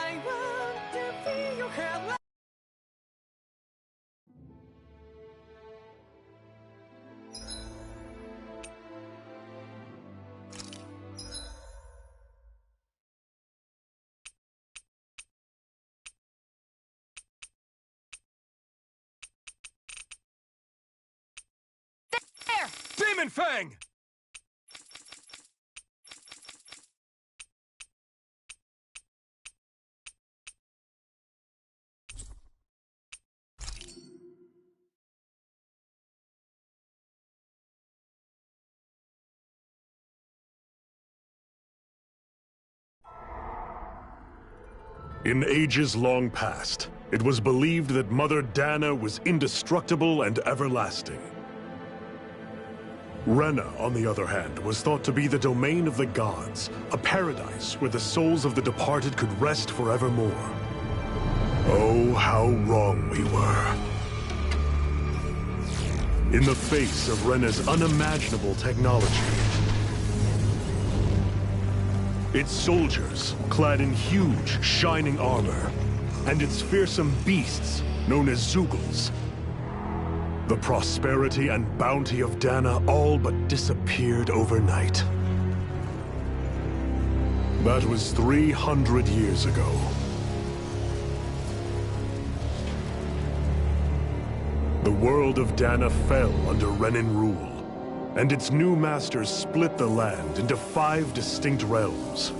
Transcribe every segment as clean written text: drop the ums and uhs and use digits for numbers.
I want to feel her love. There! Demon Fang! In ages long past, it was believed that Mother Dana was indestructible and everlasting. Rena, on the other hand, was thought to be the domain of the gods, a paradise where the souls of the departed could rest forevermore. Oh, how wrong we were. In the face of Rena's unimaginable technology, its soldiers, clad in huge, shining armor, and its fearsome beasts, known as Zeugles, the prosperity and bounty of Dana all but disappeared overnight. That was 300 years ago. The world of Dana fell under Renan rule, and its new masters split the land into 5 distinct realms.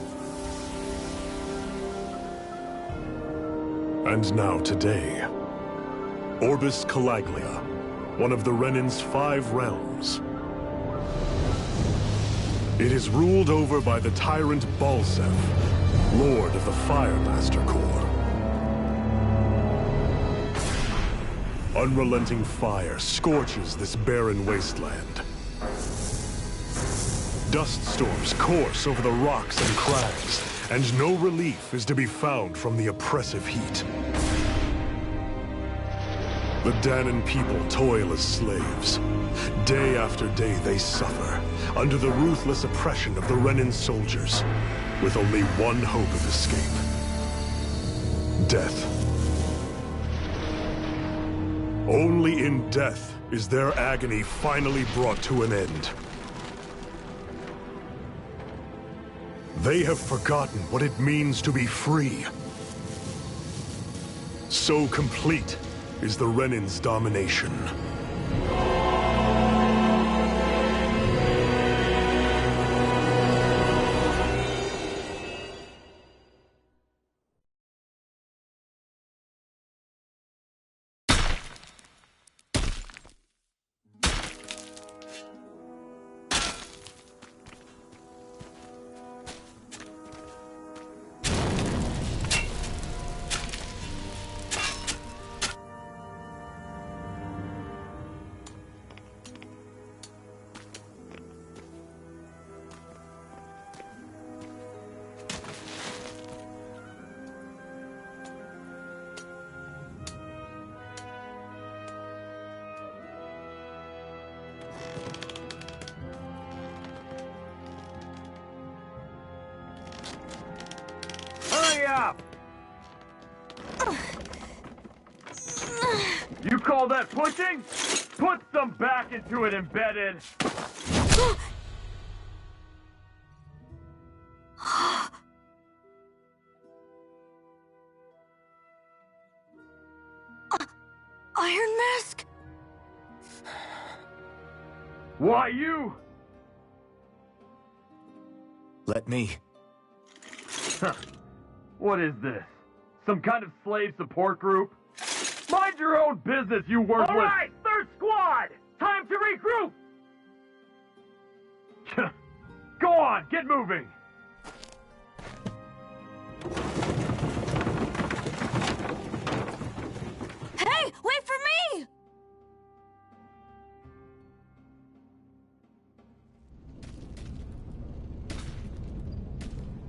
And now today, Orbis Calaglia, one of the Renan's 5 realms. It is ruled over by the tyrant Balseph, Lord of the Firemaster Corps. Unrelenting fire scorches this barren wasteland. Dust storms course over the rocks and crags, and no relief is to be found from the oppressive heat. The Danan people toil as slaves. Day after day they suffer, under the ruthless oppression of the Renan soldiers, with only one hope of escape: death. Only in death is their agony finally brought to an end. They have forgotten what it means to be free. So complete is the Renan's domination. Up! You call that pushing? Put some back into it, embedded! Iron Mask? Why you? Let me. Huh. What is this? Some kind of slave support group? Mind your own business, you worthless— All right, third squad! Time to regroup! Go on, get moving! Hey, wait for me!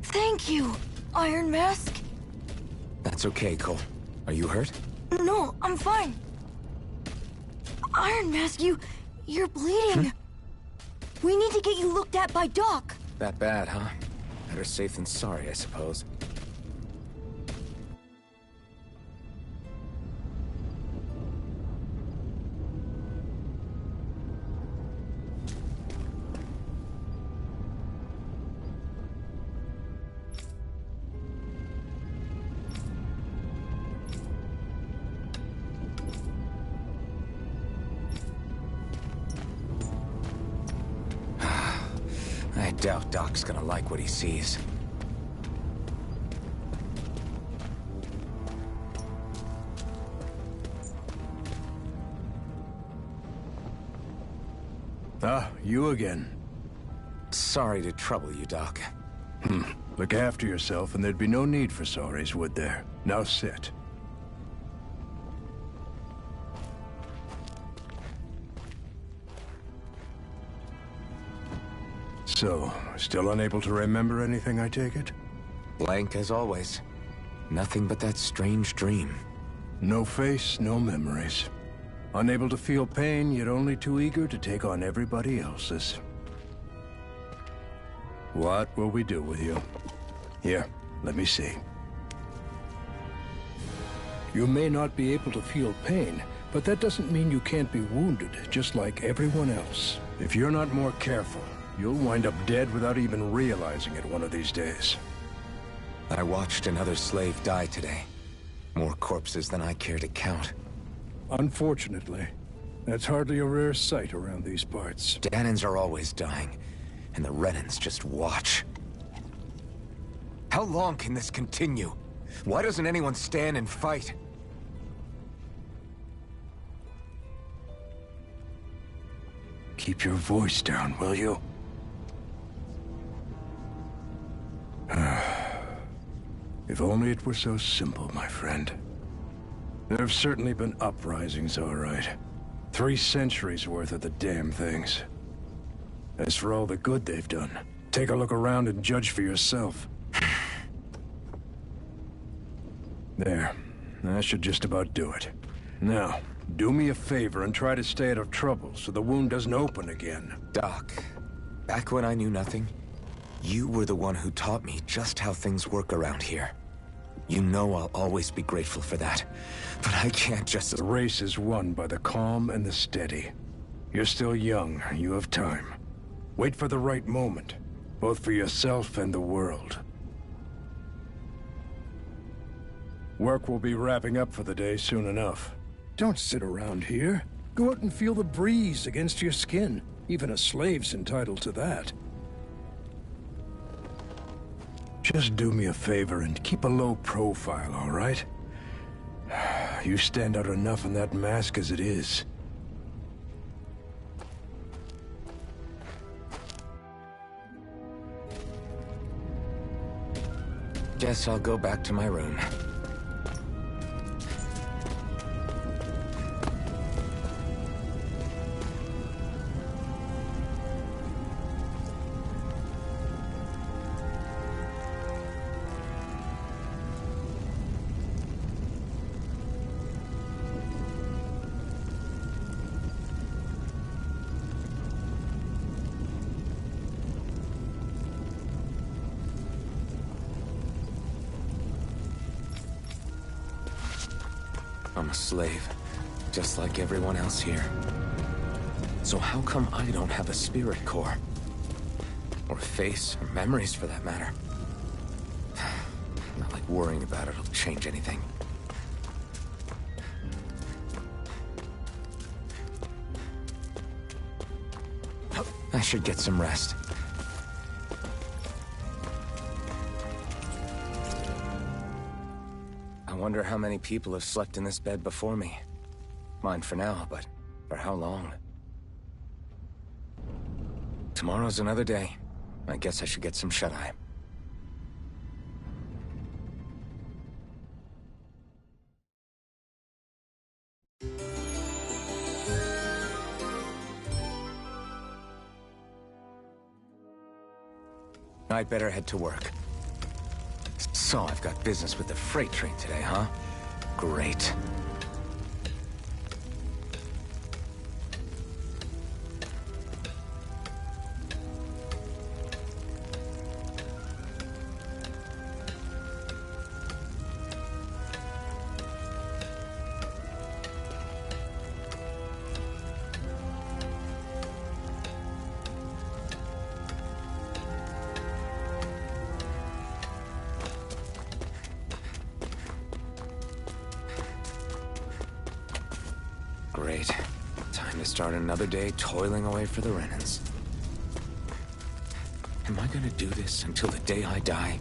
Thank you, Iron Mask. That's okay, Cole. Are you hurt? No, I'm fine. Iron Mask, you're bleeding. We need to get you looked at by Doc. That bad, huh? Better safe than sorry, I suppose. I doubt Doc's gonna like what he sees. Ah, you again. Sorry to trouble you, Doc. Look after yourself and there'd be no need for sorries, would there? Now sit. So, still unable to remember anything, I take it? Blank as always. Nothing but that strange dream. No face, no memories. Unable to feel pain, yet only too eager to take on everybody else's. What will we do with you? Here, let me see. You may not be able to feel pain, but that doesn't mean you can't be wounded, just like everyone else. If you're not more careful, you'll wind up dead without even realizing it one of these days. I watched another slave die today. More corpses than I care to count. Unfortunately, that's hardly a rare sight around these parts. Dahnans are always dying, and the Renans just watch. How long can this continue? Why doesn't anyone stand and fight? Keep your voice down, will you? If only it were so simple, my friend. There have certainly been uprisings, all right. 3 centuries worth of the damn things. As for all the good they've done, take a look around and judge for yourself. There. That should just about do it. Now, do me a favor and try to stay out of trouble so the wound doesn't open again. Doc, back when I knew nothing, you were the one who taught me just how things work around here. You know I'll always be grateful for that, but I can't just... The race is won by the calm and the steady. You're still young, you have time. Wait for the right moment, both for yourself and the world. Work will be wrapping up for the day soon enough. Don't sit around here. Go out and feel the breeze against your skin. Even a slave's entitled to that. Just do me a favor and keep a low profile, all right? You stand out enough in that mask as it is. Guess I'll go back to my room. I'm a slave, just like everyone else here. So how come I don't have a spirit core? Or a face, or memories for that matter? Not like worrying about it'll change anything. I should get some rest. I wonder how many people have slept in this bed before me. Mine for now, but for how long? Tomorrow's another day. I guess I should get some shut-eye. I'd better head to work. So I've got business with the freight train today, huh? Great. Great. Time to start another day toiling away for the Renans. Am I gonna do this until the day I die?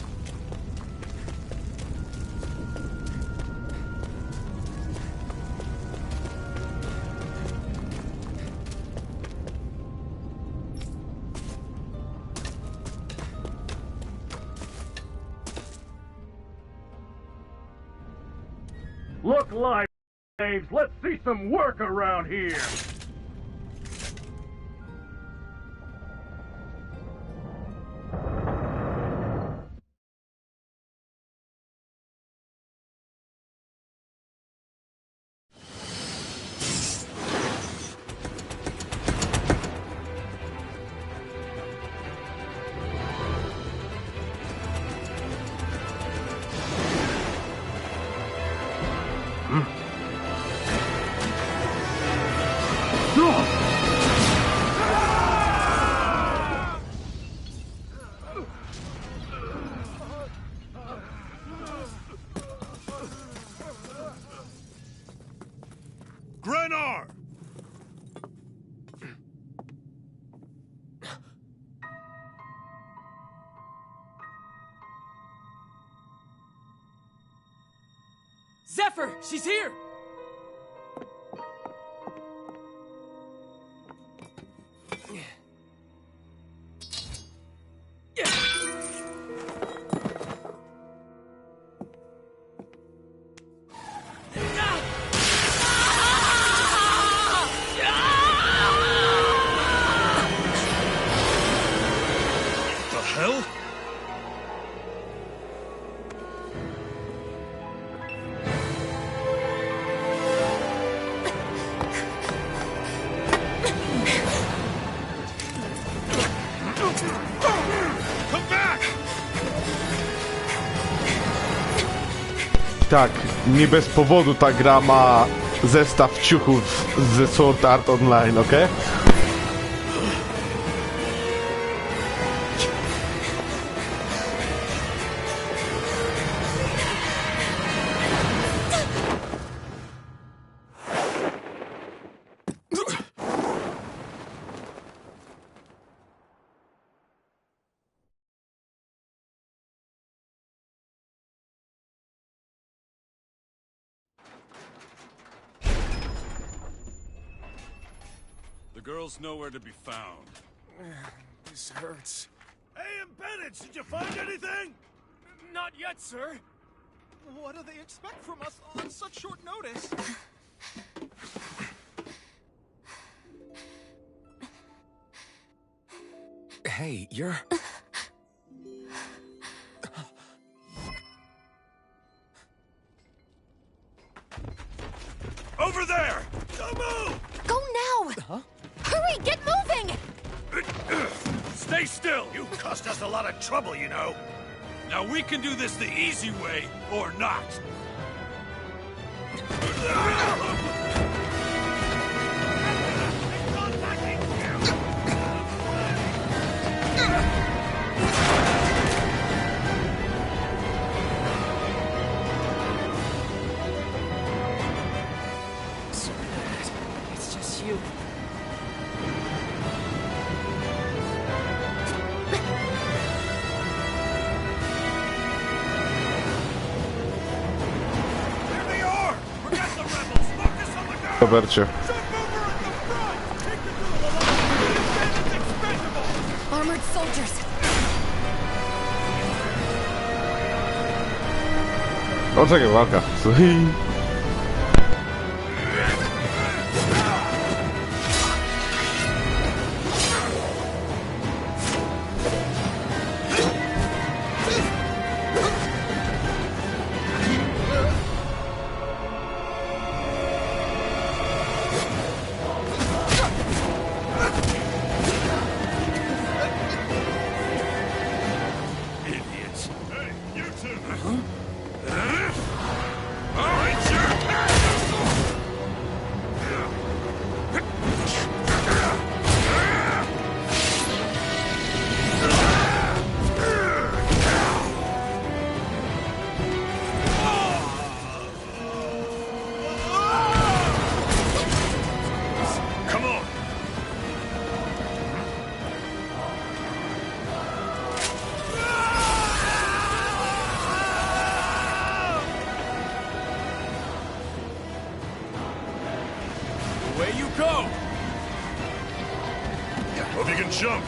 Look live, James. Let's see some work around here. Grenar! Zephyr, she's here! The hell? Come back! Tak, nie bez powodu ta gra ma zestaw ciuchów ze Sword Art Online, okej? The girl's nowhere to be found. This hurts. Hey, and Bennett, did you find anything? Not yet, sir. What do they expect from us on such short notice? Hey, you're... Over there! Don't move! Go now! Huh? Hurry, get moving! Stay still! You caused us a lot of trouble, you know. Now we can do this the easy way, or not. It's just you. There they are! Forget the rebels! Focus on the girl! Robercie. Jump over at the front! Take the girl alive! It's expendable! Armored soldiers! O, czekaj, walka. Idiots. Hey, you two! All right, Go! Hope you can jump.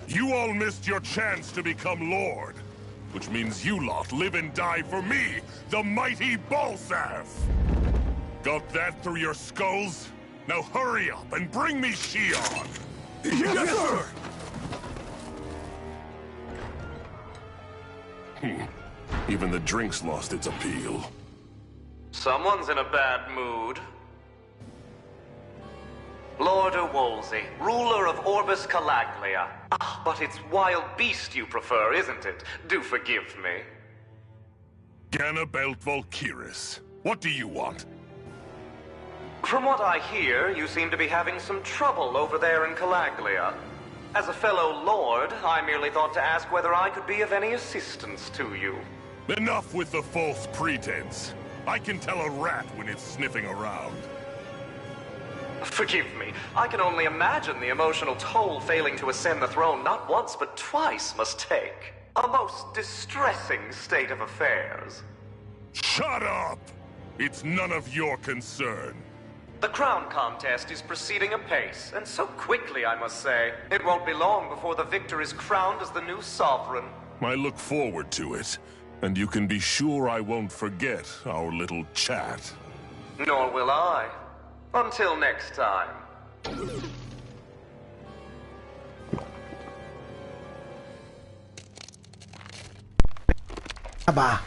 You all missed your chance to become Lord. Which means you lot live and die for me, the mighty Balsav! Got that through your skulls? Now hurry up and bring me Shion! Yes, sir! Even the drink's lost its appeal. Someone's in a bad mood. Lord Wolsey, ruler of Orbis Calaglia. Ah, but it's wild beast you prefer, isn't it? Do forgive me. Ganabelt Valkyris, what do you want? From what I hear, you seem to be having some trouble over there in Calaglia. As a fellow lord, I merely thought to ask whether I could be of any assistance to you. Enough with the false pretense. I can tell a rat when it's sniffing around. Forgive me. I can only imagine the emotional toll failing to ascend the throne not once but twice must take. A most distressing state of affairs. Shut up! It's none of your concern. The crown contest is proceeding apace, and so quickly, I must say. It won't be long before the victor is crowned as the new sovereign. I look forward to it, and you can be sure I won't forget our little chat. Nor will I. Until next time. Aba.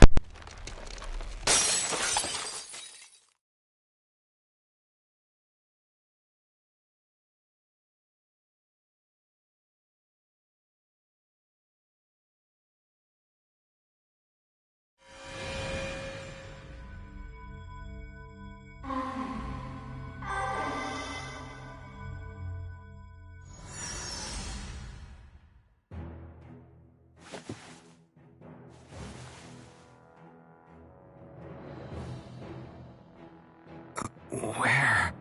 Where?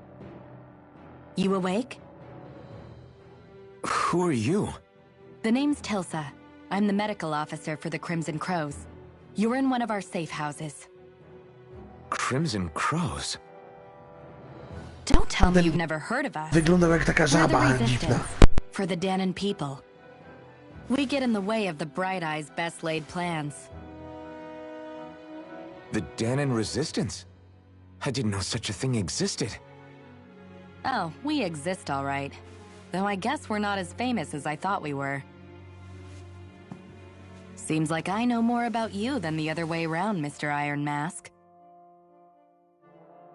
You awake? Who are you? The name's Tilsa. I'm the medical officer for the Crimson Crows. You're in one of our safe houses. Crimson Crows? Don't tell me you've never heard of us. Wyglądał jak taka We're the żaba Resistance, dziwna. for the Dahnan people. We get in the way of the Bright Eye's best laid plans. The Dahnan Resistance? I didn't know such a thing existed. Oh, we exist all right. Though I guess we're not as famous as I thought we were. Seems like I know more about you than the other way around, Mr. Iron Mask.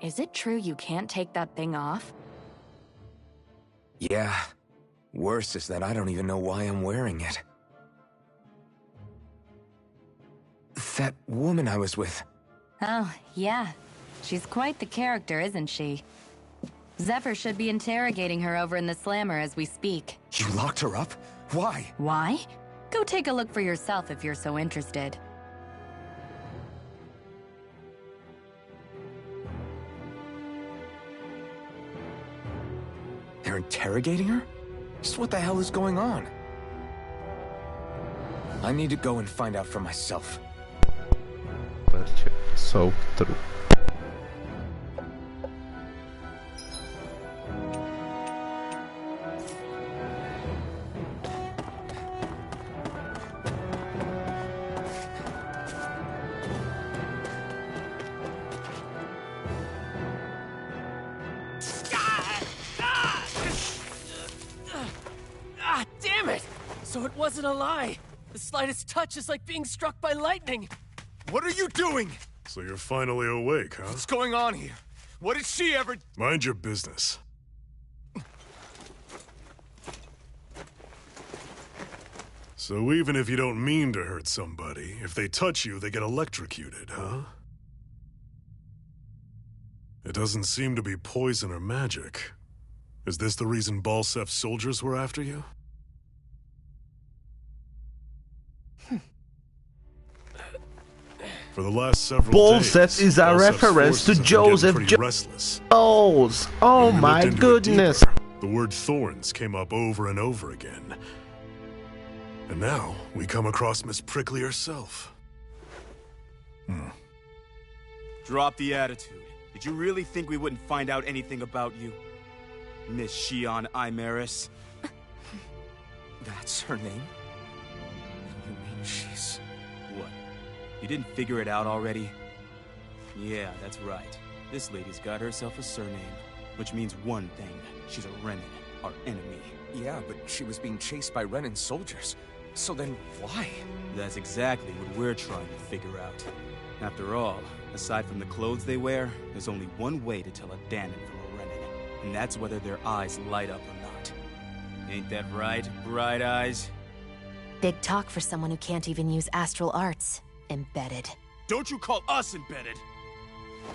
Is it true you can't take that thing off? Yeah. Worse is that I don't even know why I'm wearing it. That woman I was with. Oh, yeah. She's quite the character, isn't she? Zephyr should be interrogating her over in the Slammer as we speak. You locked her up? Why? Why? Go take a look for yourself if you're so interested. They're interrogating her? Just what the hell is going on? I need to go and find out for myself. So true. Ah, damn it! So it wasn't a lie. The slightest touch is like being struck by lightning. What are you doing? So you're finally awake, huh? What's going on here? What did she ever... Mind your business. So even if you don't mean to hurt somebody, if they touch you, they get electrocuted, huh? It doesn't seem to be poison or magic. Is this the reason Balsef's soldiers were after you? For the last several Bolseth days, is a Balseth's reference to forces have been getting Joseph pretty restless. Jones. Oh When we my looked into it goodness. deeper, the word thorns came up over and over again. And now we come across Miss Prickly herself. Drop the attitude. Did you really think we wouldn't find out anything about you? Miss Shion Imaris? That's her name? You mean she's... What? You didn't figure it out already? Yeah, that's right. This lady's got herself a surname, which means one thing. She's a Renan, our enemy. Yeah, but she was being chased by Renan soldiers. So then, why? That's exactly what we're trying to figure out. After all, aside from the clothes they wear, there's only one way to tell a Dahnan from a Renan, and that's whether their eyes light up or not. Ain't that right, Bright Eyes? Big talk for someone who can't even use astral arts. Embedded. Don't you call us embedded!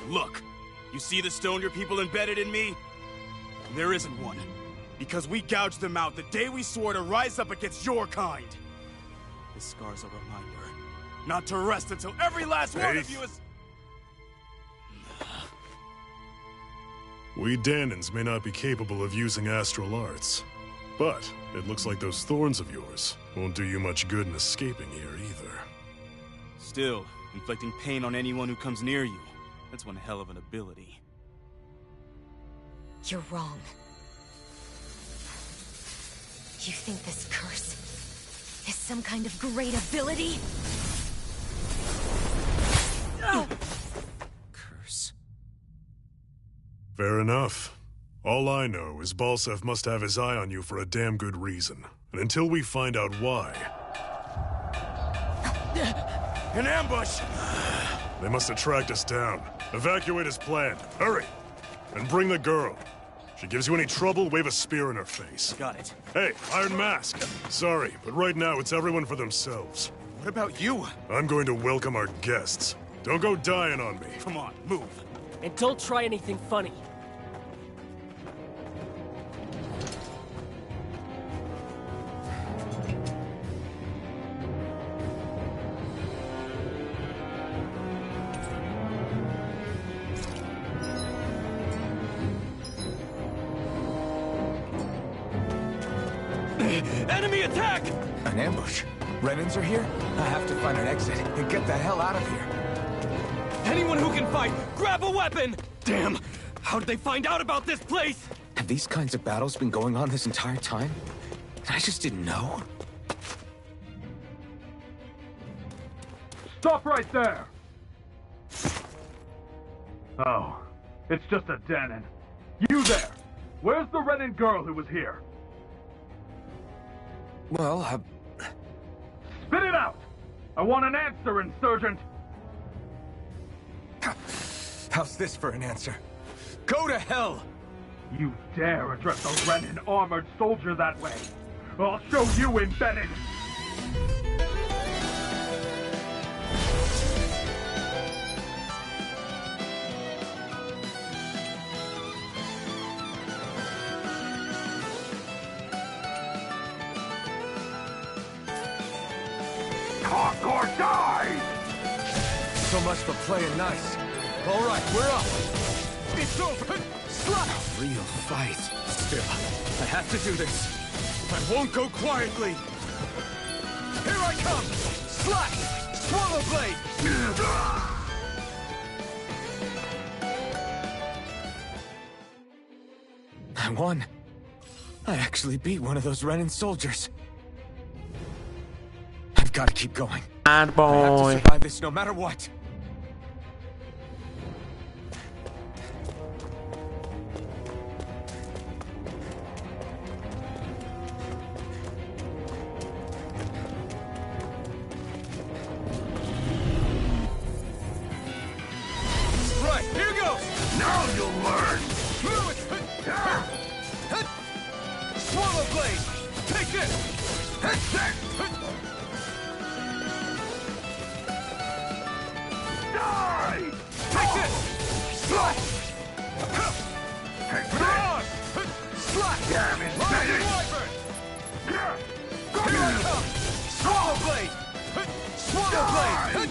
Look, you see the stone your people embedded in me? There isn't one. Because we gouged them out the day we swore to rise up against your kind. This scar's a reminder. Not to rest until every last one of you is... We Dahnans may not be capable of using astral arts, but it looks like those thorns of yours won't do you much good in escaping here either. Still, inflicting pain on anyone who comes near you. That's one hell of an ability. You're wrong. You think this curse is some kind of great ability? Curse. Fair enough. All I know is Balseth must have his eye on you for a damn good reason. And until we find out why... An ambush! They must have tracked us down. Evacuate as planned. Hurry! And bring the girl. If she gives you any trouble, wave a spear in her face. Got it. Hey, Iron Mask. Sorry, but right now it's everyone for themselves. What about you? I'm going to welcome our guests. Don't go dying on me. Come on, move. And don't try anything funny. Enemy attack! An ambush? Renans are here? I have to find an exit and get the hell out of here. Anyone who can fight, grab a weapon! Damn! How did they find out about this place? Have these kinds of battles been going on this entire time? I just didn't know. Stop right there! Oh, it's just a Dahnan. You there! Where's the Renan girl who was here? Well, Spit it out! I want an answer, Insurgent! How's this for an answer? Go to hell! You dare address a Renan armored soldier that way? I'll show you embedded! Talk or die! So much for playing nice. All right, we're up. It's over. Slap! A real fight. Still, I have to do this. I won't go quietly. Here I come! Slash! Swallow blade! I won. I actually beat one of those Renan soldiers. I've got to keep going. Bad boy. I have to survive this no matter what. Right, here goes! Now you'll learn! Swallow blade! Take this! Die! Take this! Slash! Take Put her on! Slash! Damn it, Benny! Here I come! Swallow blade! Swallow blade!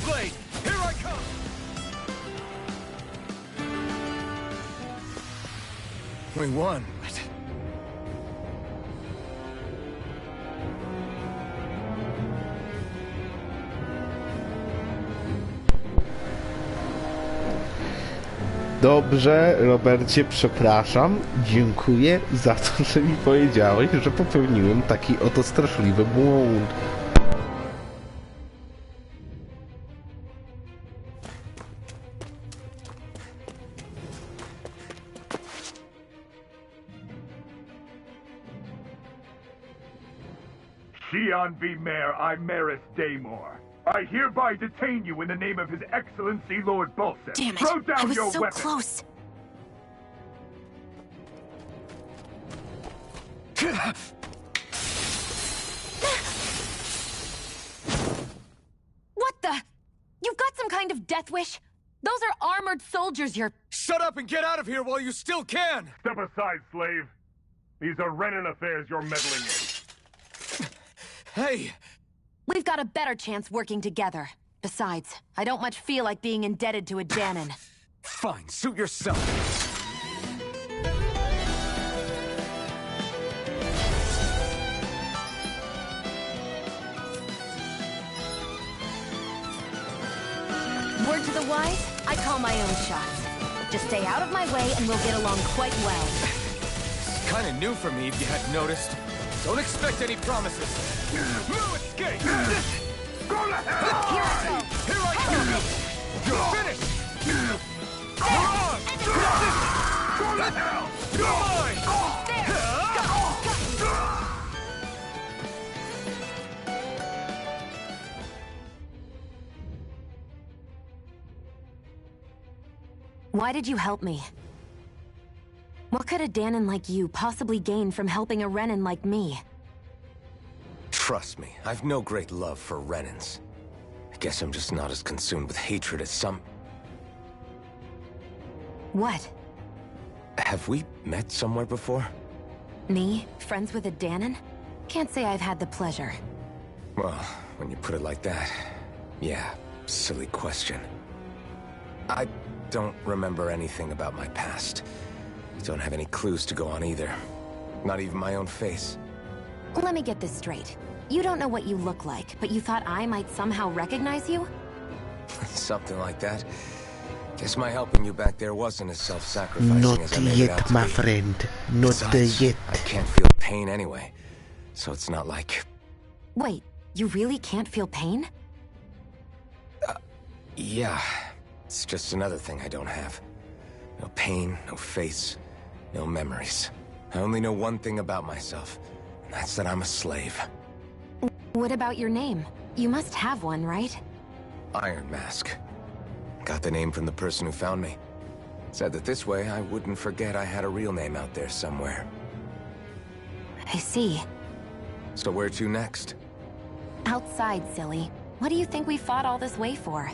blade! Here I come! We won, but... Dobrze, Robercie, przepraszam. Dziękuję za to, że mi powiedziałeś, że popełniłem taki oto straszliwy błąd. Xi'an V. Mayor Imaris Daymore. I hereby detain you in the name of His Excellency Lord Bolseth. Damn it! Throw down I was your so weapon. close. What the? You've got some kind of death wish? Those are armored soldiers you're... Shut up and get out of here while you still can! Step aside, slave. These are Renan affairs you're meddling in. Hey! We've got a better chance working together. Besides, I don't much feel like being indebted to a Dahnan. Fine, suit yourself. Word to the wise, I call my own shots. Just stay out of my way and we'll get along quite well. It's kinda new for me, if you hadn't noticed. Don't expect any promises. No escape! Go to hell! Here I go! Here I come! You're finished! You're on! Go to hell! You're mine! Why did you help me? What could a Dahnan like you possibly gain from helping a Renan like me? Trust me, I've no great love for Renans. I guess I'm just not as consumed with hatred as some... What? Have we met somewhere before? Me? Friends with a Dahnan? Can't say I've had the pleasure. Well, when you put it like that, yeah, silly question. I don't remember anything about my past. Don't have any clues to go on either. Not even my own face. Let me get this straight. You don't know what you look like, but you thought I might somehow recognize you? Something like that. Guess my helping you back there wasn't as self-sacrificing Not as I made it yet, out to my be. friend. Not Besides, yet. I can't feel pain anyway, so it's not like... Wait, you really can't feel pain? Yeah. It's just another thing I don't have. No pain, no face, no memories. I only know one thing about myself, and that's that I'm a slave. What about your name? You must have one, right? Iron Mask. Got the name from the person who found me. Said that this way I wouldn't forget I had a real name out there somewhere. I see. So where to next? Outside, silly. What do you think we fought all this way for?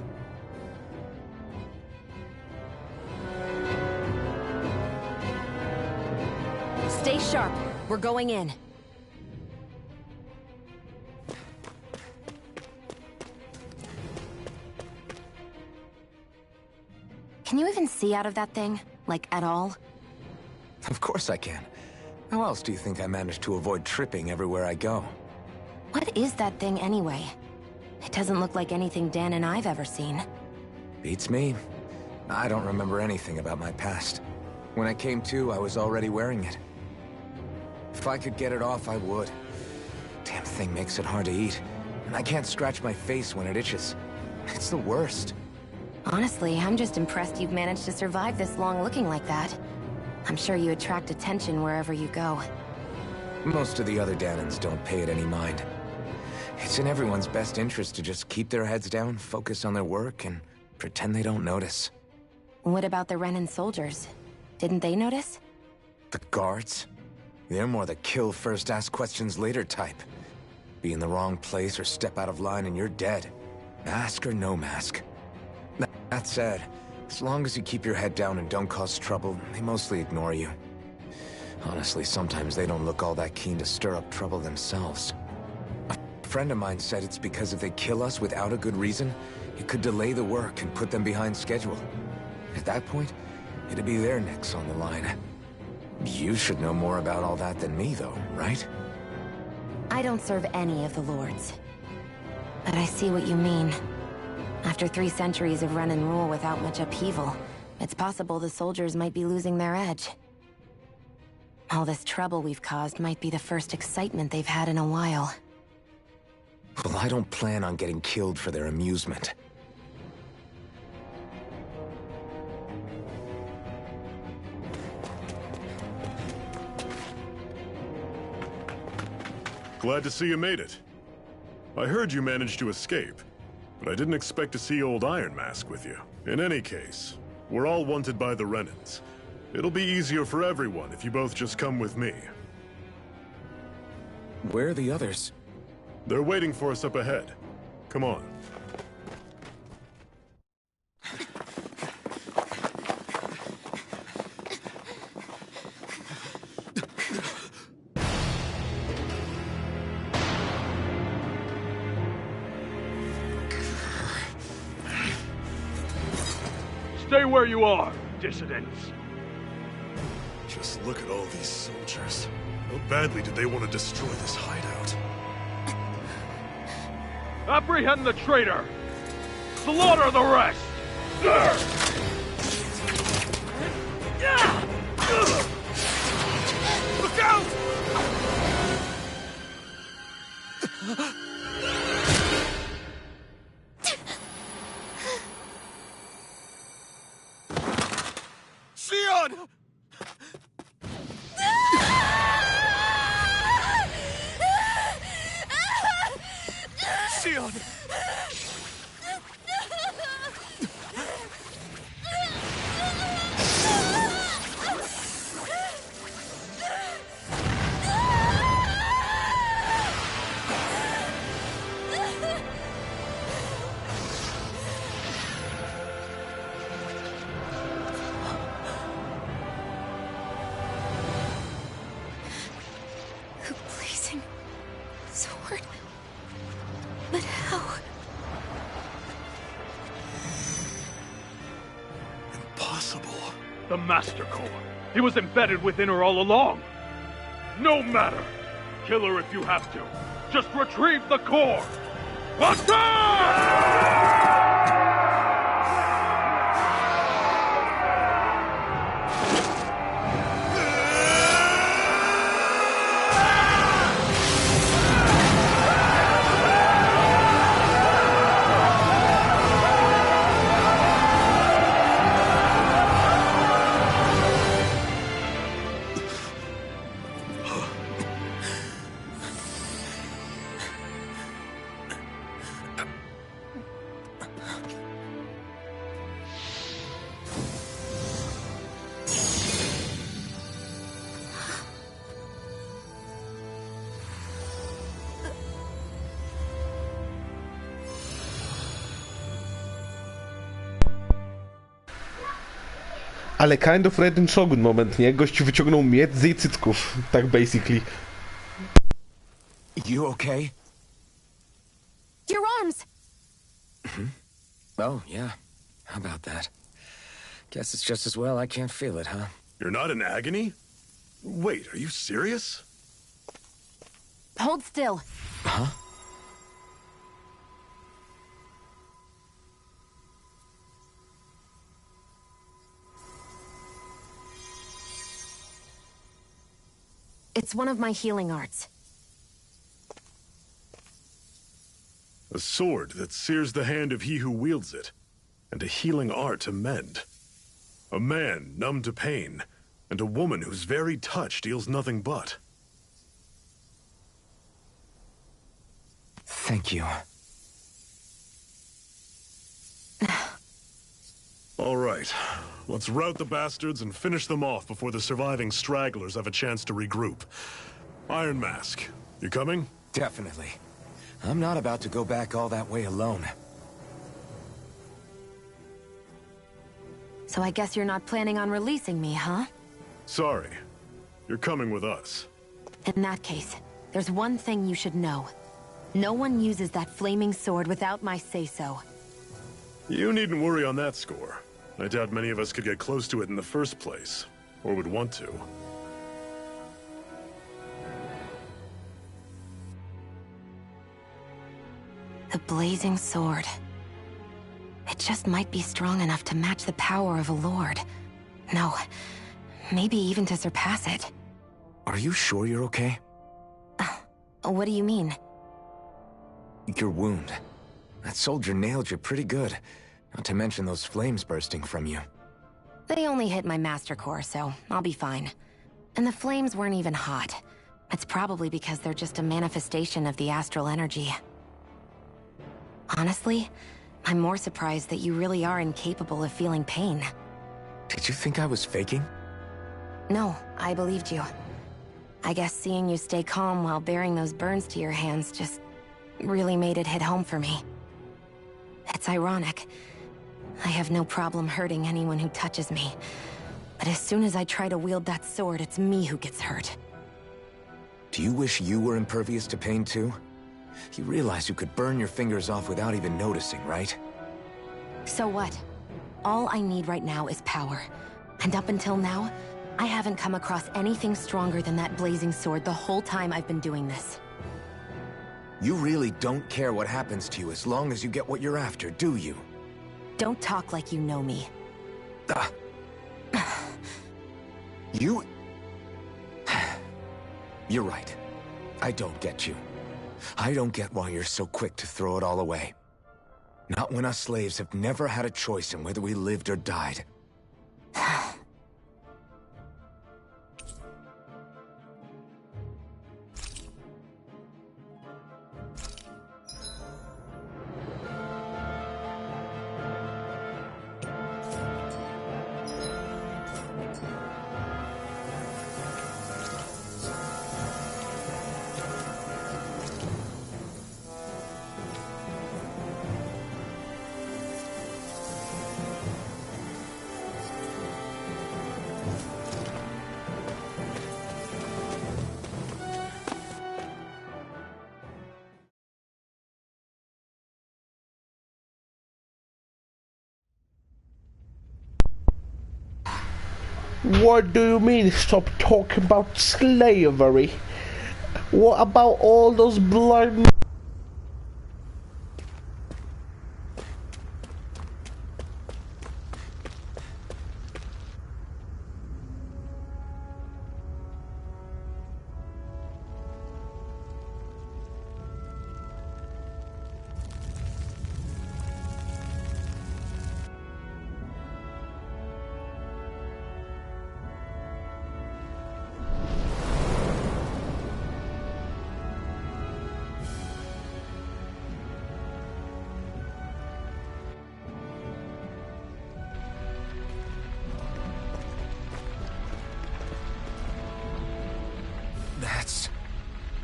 Stay sharp. We're going in. Can you even see out of that thing? Like, at all? Of course I can. How else do you think I managed to avoid tripping everywhere I go? What is that thing anyway? It doesn't look like anything Dan and I've ever seen. Beats me. I don't remember anything about my past. When I came to, I was already wearing it. If I could get it off, I would. Damn thing makes it hard to eat. And I can't scratch my face when it itches. It's the worst. Honestly, I'm just impressed you've managed to survive this long looking like that. I'm sure you attract attention wherever you go. Most of the other Dahnans don't pay it any mind. It's in everyone's best interest to just keep their heads down, focus on their work, and pretend they don't notice. What about the Renan soldiers? Didn't they notice? The guards? They're more the kill first, ask questions later type. Be in the wrong place or step out of line and you're dead. Mask or no mask. That said, as long as you keep your head down and don't cause trouble, they mostly ignore you. Honestly, sometimes they don't look all that keen to stir up trouble themselves. A friend of mine said it's because if they kill us without a good reason, It could delay the work and put them behind schedule. At that point, it'd be their necks on the line. You should know more about all that than me, though, right? I don't serve any of the lords. But I see what you mean. After 3 centuries of run and rule without much upheaval, it's possible the soldiers might be losing their edge. All this trouble we've caused might be the first excitement they've had in a while. Well, I don't plan on getting killed for their amusement. Glad to see you made it. I heard you managed to escape, but I didn't expect to see old Iron Mask with you. In any case, we're all wanted by the Renans. It'll be easier for everyone if you both just come with me. Where are the others? They're waiting for us up ahead. Come on. Stay where you are, dissidents. Just look at all these soldiers. How badly did they want to destroy this hideout? Apprehend the traitor! Slaughter the rest! Look out! Sion! Sion! Blazing sword. But how? Impossible. The Master Core. He was embedded within her all along. No matter. Kill her if you have to. Just retrieve the core. Attack! Ale kind of Raiden Shogun moment, nie? Gościu wyciągnął miecz z jej cycków. Tak basically. You okay? Your arms! Oh, yeah. How about that? Guess it's just as well I can't feel it, huh? You're not in agony? Wait, are you serious? Hold still. Huh? It's one of my healing arts. A sword that sears the hand of he who wields it, and a healing art to mend. A man numb to pain, and a woman whose very touch deals nothing but. Thank you. All right, let's rout the bastards and finish them off before the surviving stragglers have a chance to regroup. Iron Mask, you coming? Definitely. I'm not about to go back all that way alone. So I guess you're not planning on releasing me, huh? Sorry. You're coming with us. In that case, there's one thing you should know. No one uses that flaming sword without my say-so. You needn't worry on that score. I doubt many of us could get close to it in the first place, or would want to. The blazing sword. It just might be strong enough to match the power of a lord. No, maybe even to surpass it. Are you sure you're okay? What do you mean? Your wound. That soldier nailed you pretty good. Not to mention those flames bursting from you. They only hit my master core, so I'll be fine. And the flames weren't even hot. It's probably because they're just a manifestation of the astral energy. Honestly, I'm more surprised that you really are incapable of feeling pain. Did you think I was faking? No, I believed you. I guess seeing you stay calm while bearing those burns to your hands just really made it hit home for me. It's ironic. I have no problem hurting anyone who touches me. But as soon as I try to wield that sword, it's me who gets hurt. Do you wish you were impervious to pain too? You realize you could burn your fingers off without even noticing, right? So what? All I need right now is power. And up until now, I haven't come across anything stronger than that blazing sword the whole time I've been doing this. You really don't care what happens to you as long as you get what you're after, do you? Don't talk like you know me. You... You're right. I don't get you. I don't get why you're so quick to throw it all away. Not when us slaves have never had a choice in whether we lived or died. What do you mean, stop talking about slavery? What about all those blood...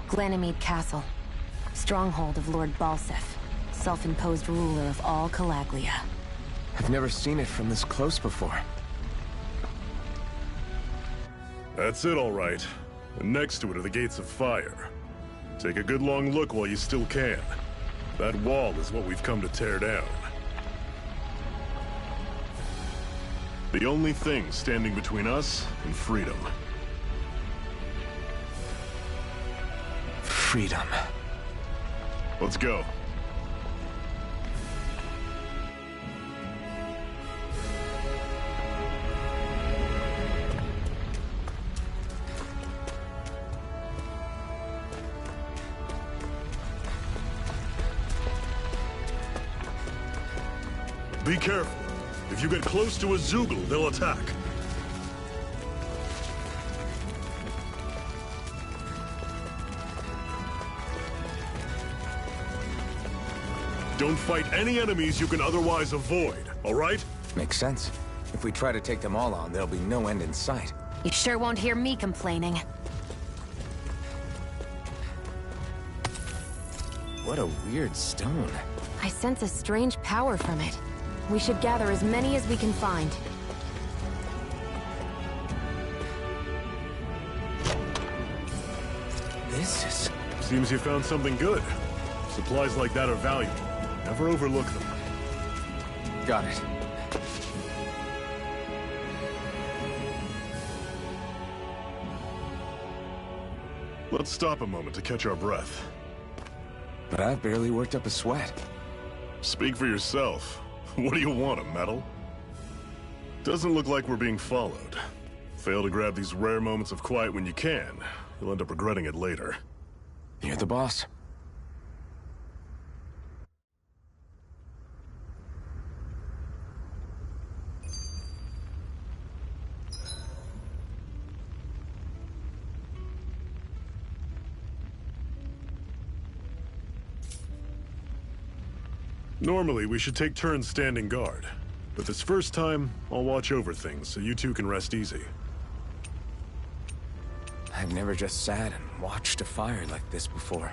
Glanimede Castle. Stronghold of Lord Balseph. Self-imposed ruler of all Calaglia. I've never seen it from this close before. That's it, all right. And next to it are the Gates of Fire. Take a good long look while you still can. That wall is what we've come to tear down. The only thing standing between us and freedom. Freedom. Let's go. Be careful. If you get close to a Zeugle, they'll attack. Don't fight any enemies you can otherwise avoid, all right? Makes sense. If we try to take them all on, there'll be no end in sight. You sure won't hear me complaining. What a weird stone. I sense a strange power from it. We should gather as many as we can find. This is... Seems you found something good. Supplies like that are valuable. Never overlook them. Got it. Let's stop a moment to catch our breath. But I've barely worked up a sweat. Speak for yourself. What do you want, a medal? Doesn't look like we're being followed. Fail to grab these rare moments of quiet when you can. You'll end up regretting it later. You're the boss. Normally, we should take turns standing guard. But this first time, I'll watch over things so you two can rest easy. I've never just sat and watched a fire like this before.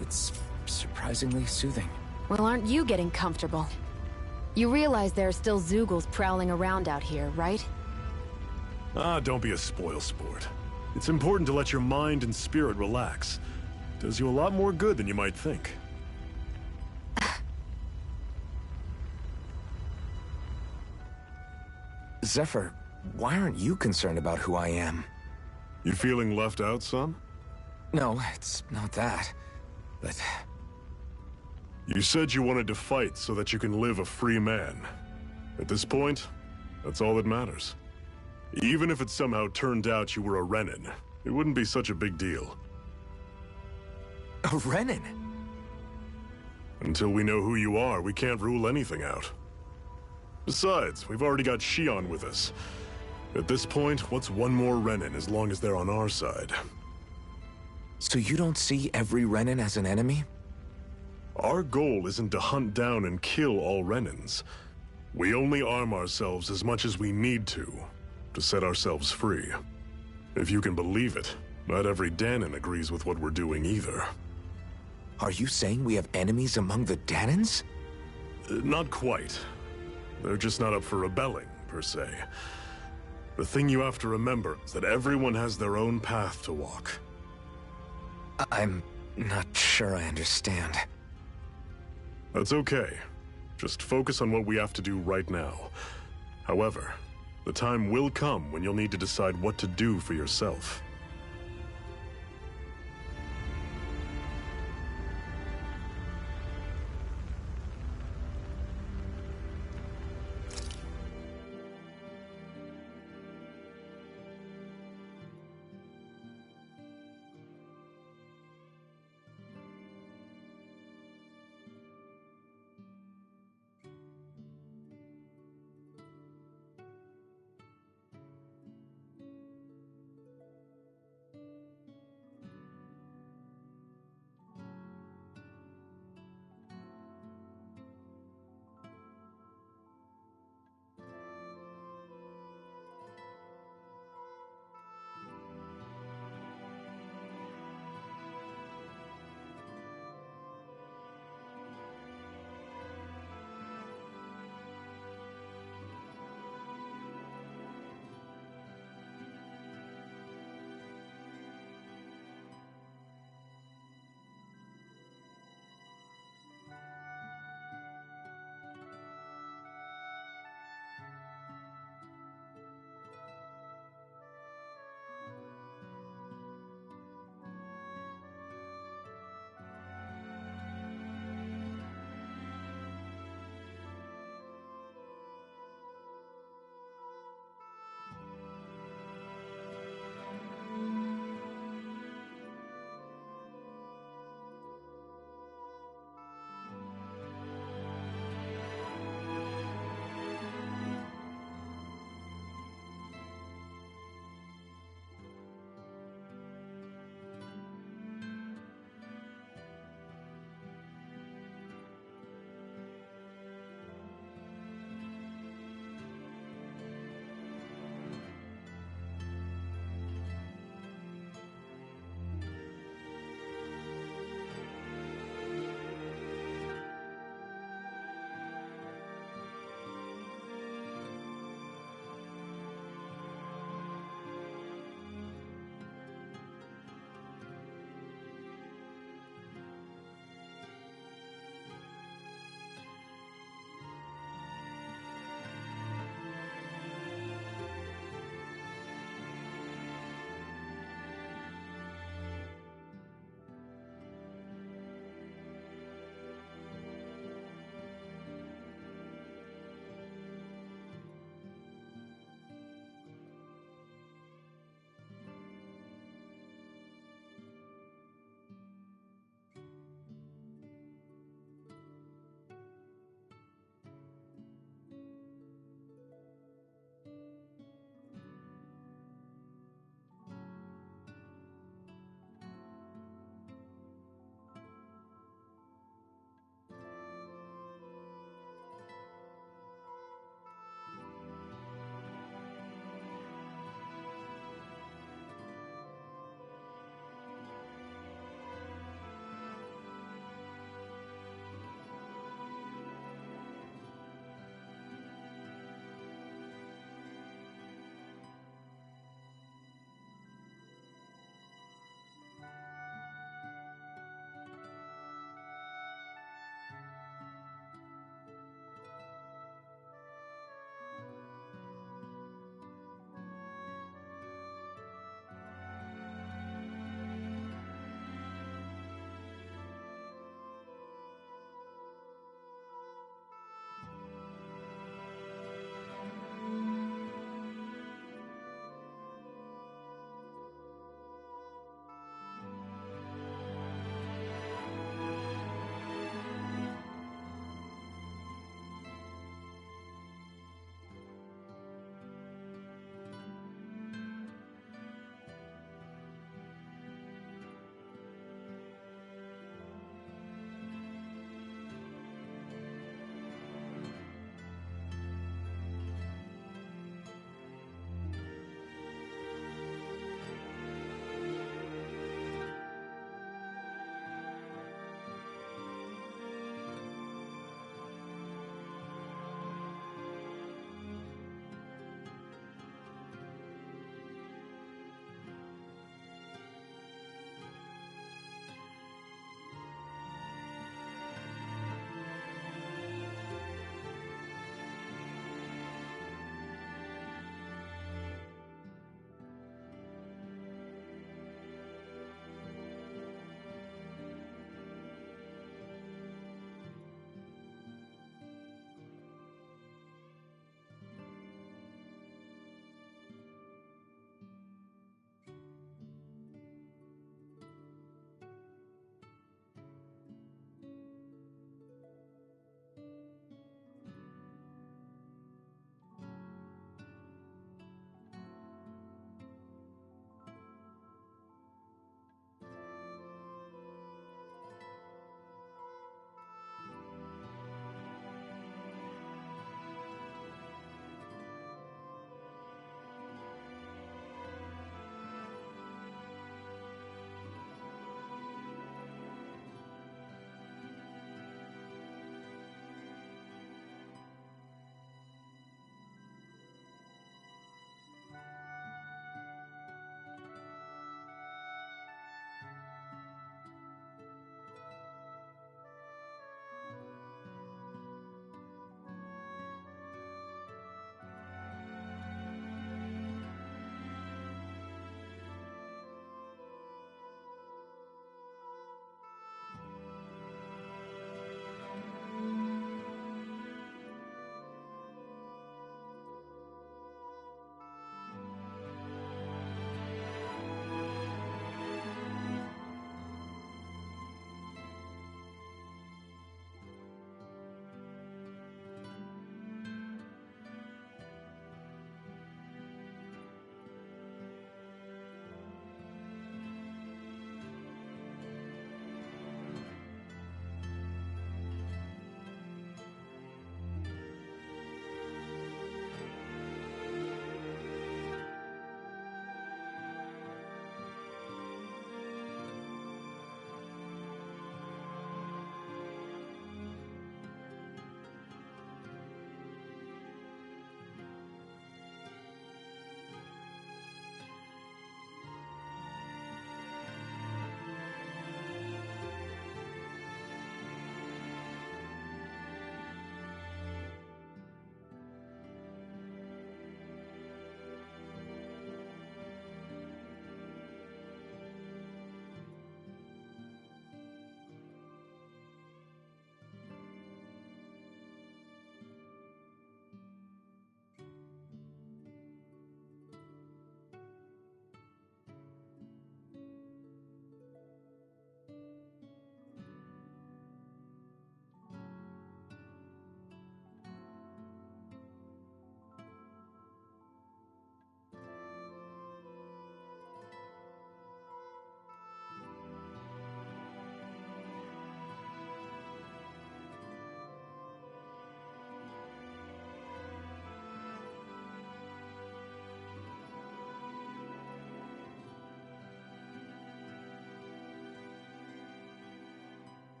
It's surprisingly soothing. Well, aren't you getting comfortable? You realize there are still Zeugles prowling around out here, right? Ah, don't be a spoilsport. It's important to let your mind and spirit relax. Does you a lot more good than you might think. Zephyr, why aren't you concerned about who I am? You feeling left out, son? No, it's not that. But... You said you wanted to fight so that you can live a free man. At this point, that's all that matters. Even if it somehow turned out you were a Renan, it wouldn't be such a big deal. A Renan? Until we know who you are, we can't rule anything out. Besides, we've already got Shion with us. At this point, what's one more Renan as long as they're on our side? So you don't see every Renan as an enemy? Our goal isn't to hunt down and kill all Renans. We only arm ourselves as much as we need to set ourselves free. If you can believe it, not every Dahnan agrees with what we're doing either. Are you saying we have enemies among the Dahnans? Not quite. They're just not up for rebelling, per se. The thing you have to remember is that everyone has their own path to walk. I'm not sure I understand. That's okay. Just focus on what we have to do right now. However, the time will come when you'll need to decide what to do for yourself.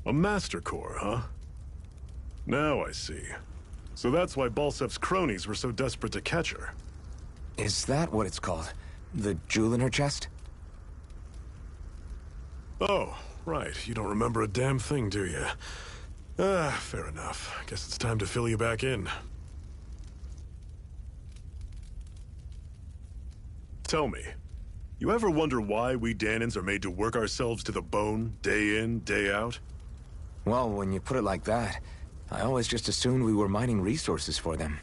A Master Core, huh? Now I see. So that's why Balsef's cronies were so desperate to catch her. Is that what it's called? The jewel in her chest? Oh, right. You don't remember a damn thing, do you? Fair enough. Guess it's time to fill you back in. Tell me, you ever wonder why we Dahnans are made to work ourselves to the bone, day in, day out? Well, when you put it like that, I always just assumed we were mining resources for them.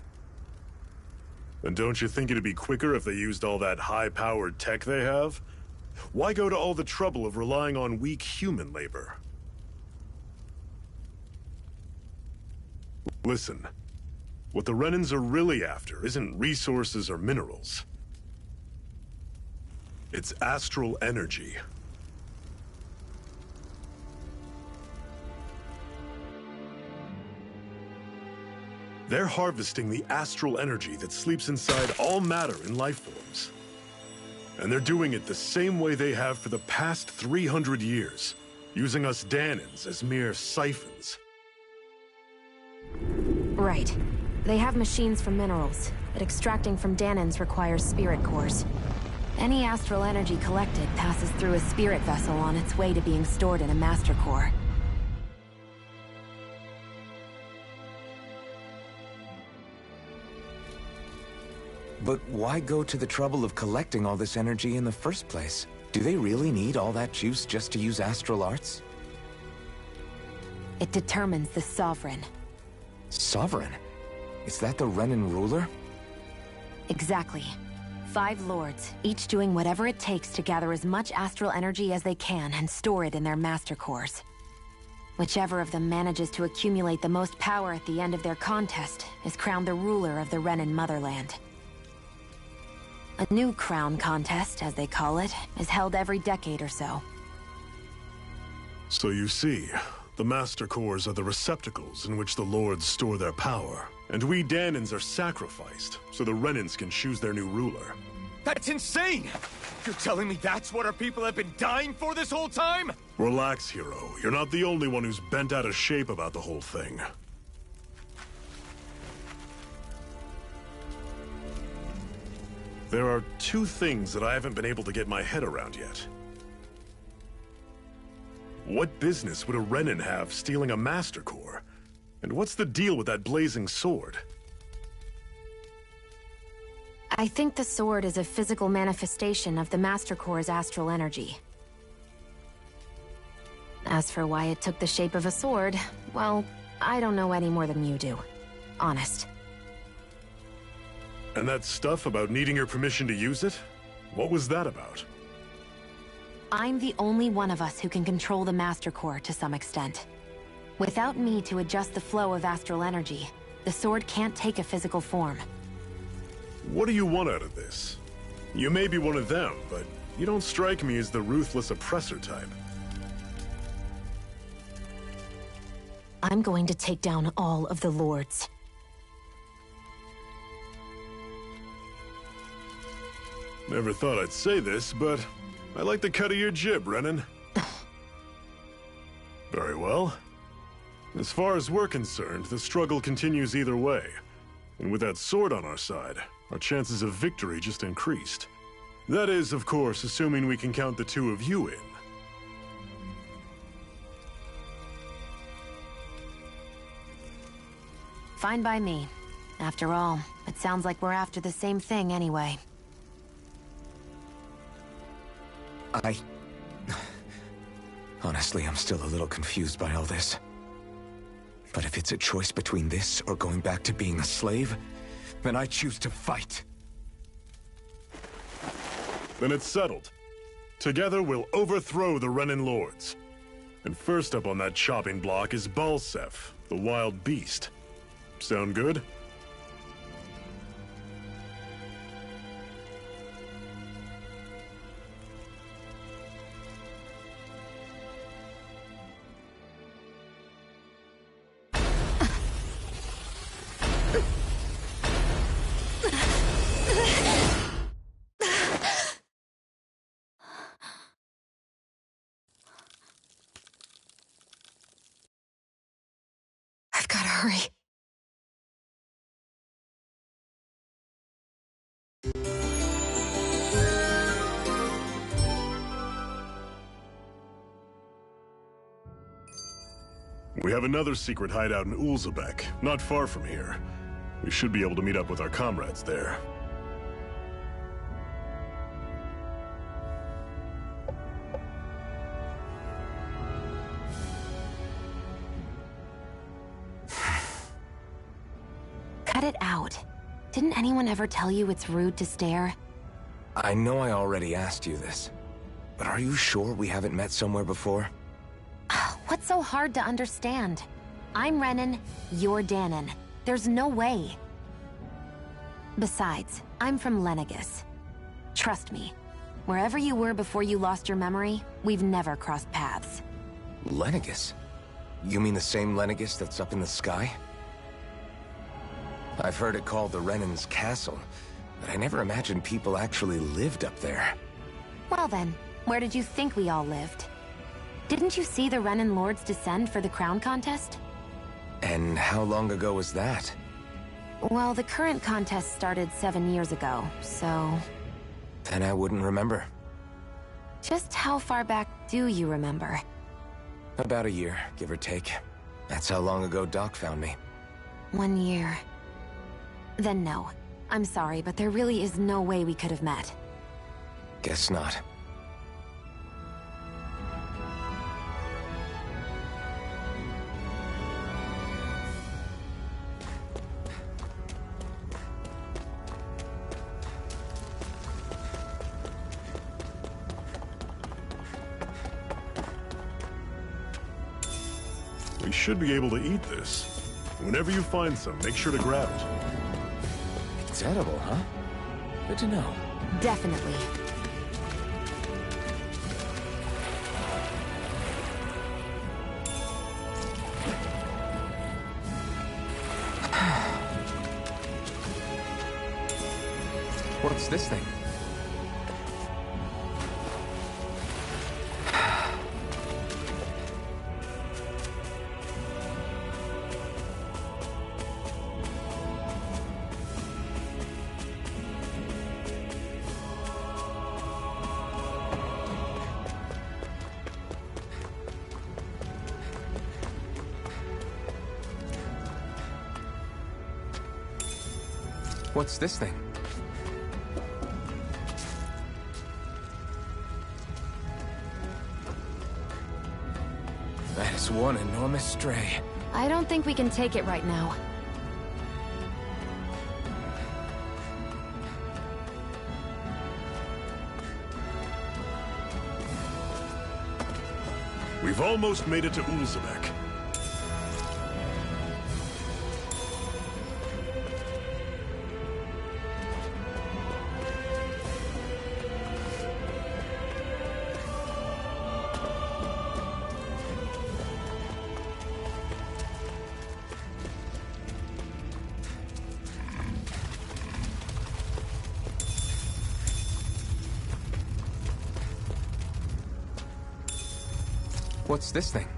And don't you think it'd be quicker if they used all that high-powered tech they have? Why go to all the trouble of relying on weak human labor? Listen, what the Renans are really after isn't resources or minerals. It's astral energy. They're harvesting the astral energy that sleeps inside all matter in life forms. And they're doing it the same way they have for the past 300 years, using us Dahnans as mere siphons. Right. They have machines for minerals, but extracting from Dahnans requires spirit cores. Any astral energy collected passes through a spirit vessel on its way to being stored in a master core. But why go to the trouble of collecting all this energy in the first place? Do they really need all that juice just to use astral arts? It determines the Sovereign. Sovereign? Is that the Renan ruler? Exactly. 5 lords, each doing whatever it takes to gather as much astral energy as they can and store it in their master cores. Whichever of them manages to accumulate the most power at the end of their contest is crowned the ruler of the Renan motherland. A new crown contest, as they call it, is held every decade or so. So you see, the Master Cores are the receptacles in which the Lords store their power. And we Dahnans are sacrificed, so the Renans can choose their new ruler. That's insane! You're telling me that's what our people have been dying for this whole time? Relax, hero. You're not the only one who's bent out of shape about the whole thing. There are 2 things that I haven't been able to get my head around yet. What business would a Renan have stealing a Master Core? And what's the deal with that blazing sword? I think the sword is a physical manifestation of the Master Core's astral energy. As for why it took the shape of a sword, well, I don't know any more than you do. Honest. And that stuff about needing your permission to use it? What was that about? I'm the only one of us who can control the Master Core to some extent. Without me to adjust the flow of astral energy, the sword can't take a physical form. What do you want out of this? You may be one of them, but you don't strike me as the ruthless oppressor type. I'm going to take down all of the lords. Never thought I'd say this, but I like the cut of your jib, Renan. Very well. As far as we're concerned, the struggle continues either way. And with that sword on our side, our chances of victory just increased. That is, of course, assuming we can count the 2 of you in. Fine by me. After all, it sounds like we're after the same thing anyway. Honestly, I'm still a little confused by all this. But if it's a choice between this or going back to being a slave, then I choose to fight. Then it's settled. Together we'll overthrow the Renan Lords. And first up on that chopping block is Balsef, the wild beast. Sound good? sorry. We have another secret hideout in Ulzebek, not far from here. We should be able to meet up with our comrades there. Cut it out. Didn't anyone ever tell you it's rude to stare? I know I already asked you this, but are you sure we haven't met somewhere before? What's so hard to understand? I'm Renan, you're Danon. There's no way. Besides, I'm from Lenegis. Trust me, wherever you were before you lost your memory, we've never crossed paths. Lenegis? You mean the same Lenegis that's up in the sky? I've heard it called the Renan's Castle, but I never imagined people actually lived up there. Well then, where did you think we all lived? Didn't you see the Renan Lords descend for the crown contest? And how long ago was that? Well, the current contest started 7 years ago, so... Then I wouldn't remember. Just how far back do you remember? About a year, give or take. That's how long ago Doc found me. 1 year. Then no. I'm sorry, but there really is no way we could have met. Guess not. We should be able to eat this. Whenever you find some, make sure to grab it. It's edible, huh? Good to know. Definitely. What's this thing? What's this thing? That is one enormous stray. I don't think we can take it right now. We've almost made it to Ulzebek. What's this thing?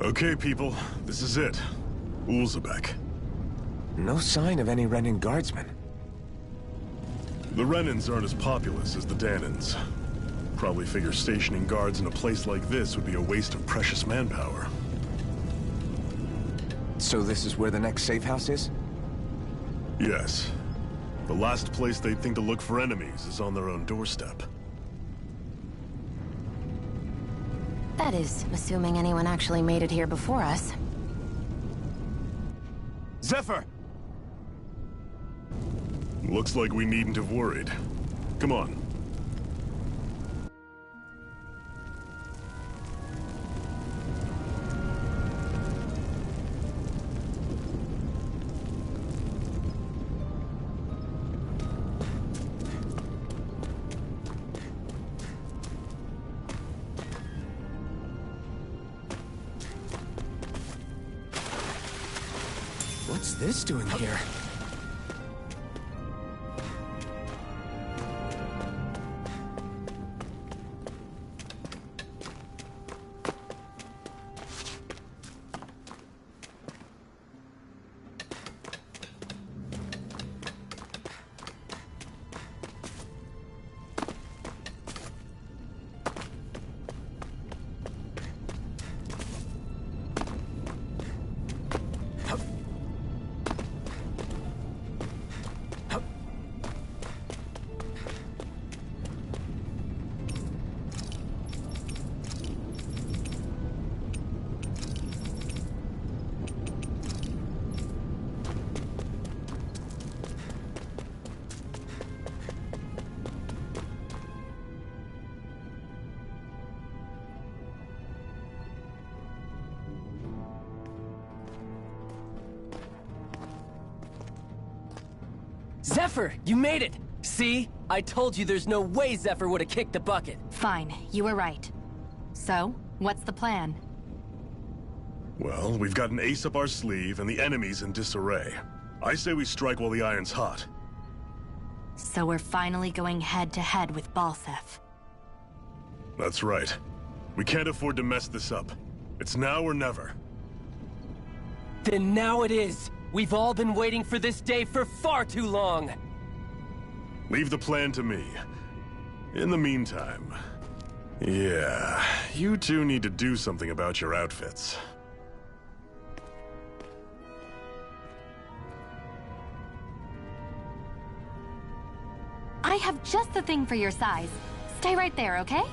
Okay, people, this is it. Ulzebek. No sign of any Renan guardsmen. The Renans aren't as populous as the Danons. Probably figure stationing guards in a place like this would be a waste of precious manpower. So this is where the next safe house is? Yes. The last place they'd think to look for enemies is on their own doorstep. That is, assuming anyone actually made it here before us. Zephyr! Looks like we needn't have worried. Come on. What's this doing here? Zephyr, you made it! See? I told you there's no way Zephyr would have kicked the bucket. Fine, you were right. So, what's the plan? Well, we've got an ace up our sleeve and the enemy's in disarray. I say we strike while the iron's hot. So we're finally going head-to-head with Balseph. That's right. We can't afford to mess this up. It's now or never. Then now it is! We've all been waiting for this day for far too long! Leave the plan to me. In the meantime... yeah, you two need to do something about your outfits. I have just the thing for your size. Stay right there, okay?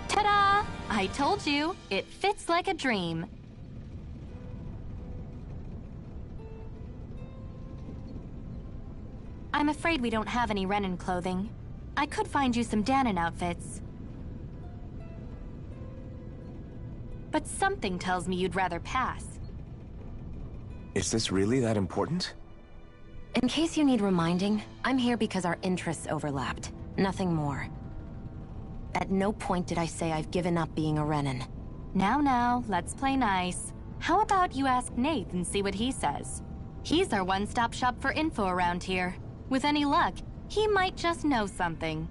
Ta-da! I told you, it fits like a dream. I'm afraid we don't have any Renan clothing. I could find you some Dahnan outfits. But something tells me you'd rather pass. Is this really that important? In case you need reminding, I'm here because our interests overlapped. Nothing more. At no point did I say I've given up being a Renan. Now, let's play nice. How about you ask Nath and see what he says? He's our one-stop shop for info around here. With any luck, he might just know something.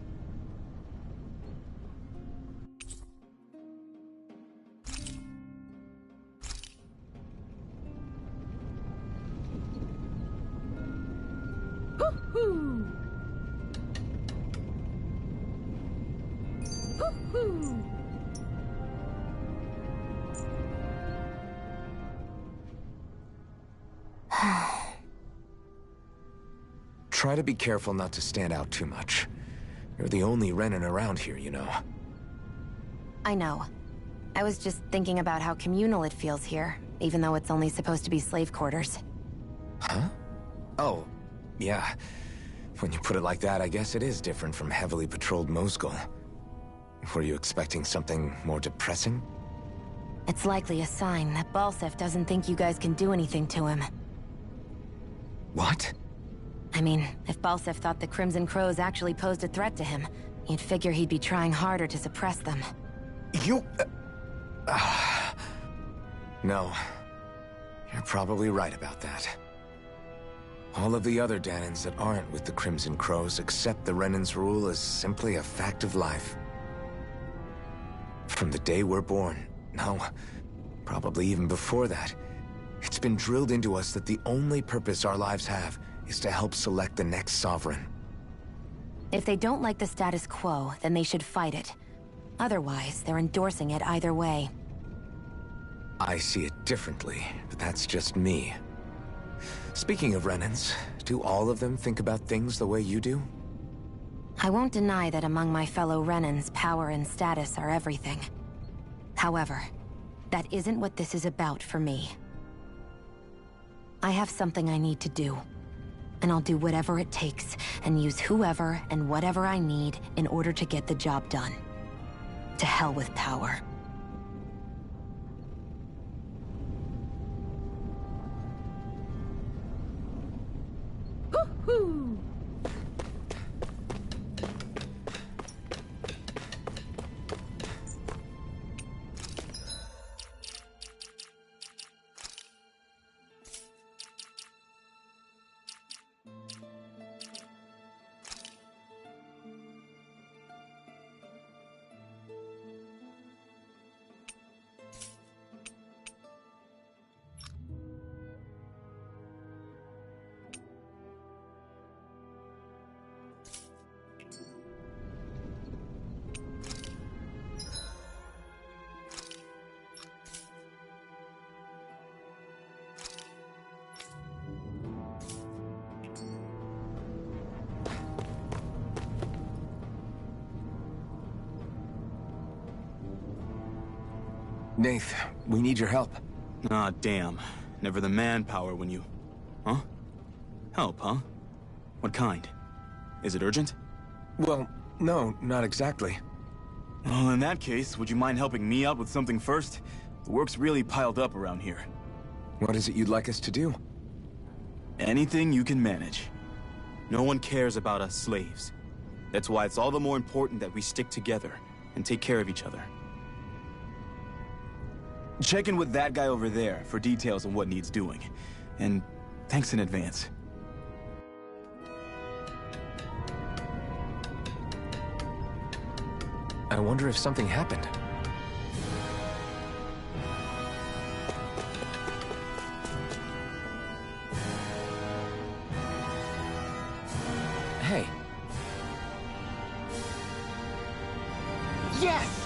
Hoo-hoo! Hoo-hoo! Try to be careful not to stand out too much. You're the only Renan around here, you know. I know. I was just thinking about how communal it feels here, even though it's only supposed to be slave quarters. Huh? Oh, yeah. When you put it like that, I guess it is different from heavily patrolled Mosgul. Were you expecting something more depressing? It's likely a sign that Balseph doesn't think you guys can do anything to him. What? I mean, if Balseph thought the Crimson Crows actually posed a threat to him, you'd figure he'd be trying harder to suppress them. You... No. You're probably right about that. All of the other Dahnans that aren't with the Crimson Crows accept the Renan's rule as simply a fact of life. From the day we're born, no, Probably even before that. It's been drilled into us that the only purpose our lives have is to help select the next sovereign. If they don't like the status quo, then they should fight it. Otherwise, they're endorsing it either way. I see it differently, but that's just me. Speaking of Renans, do all of them think about things the way you do? I won't deny that among my fellow Renans, power and status are everything. However, that isn't what this is about for me. I have something I need to do, and I'll do whatever it takes, and use whoever and whatever I need in order to get the job done. To hell with power. Woohoo! Nath, we need your help. Ah, damn. Never the manpower when you... Huh? Help, huh? What kind? Is it urgent? Well, no, not exactly. Well, in that case, would you mind helping me out with something first? The work's really piled up around here. What is it you'd like us to do? Anything you can manage. No one cares about us slaves. That's why it's all the more important that we stick together and take care of each other. Check in with that guy over there for details on what needs doing. And thanks in advance. I wonder if something happened. Hey. Yes!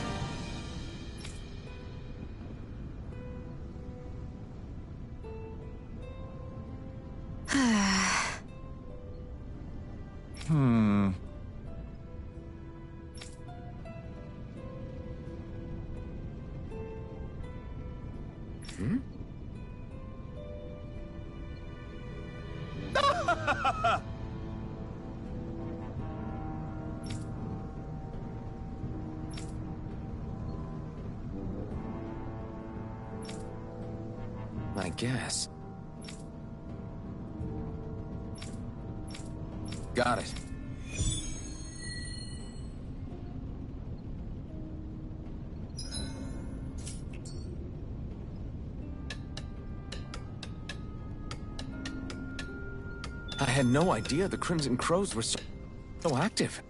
I guess. Got it. I had no idea the Crimson Crows were so active.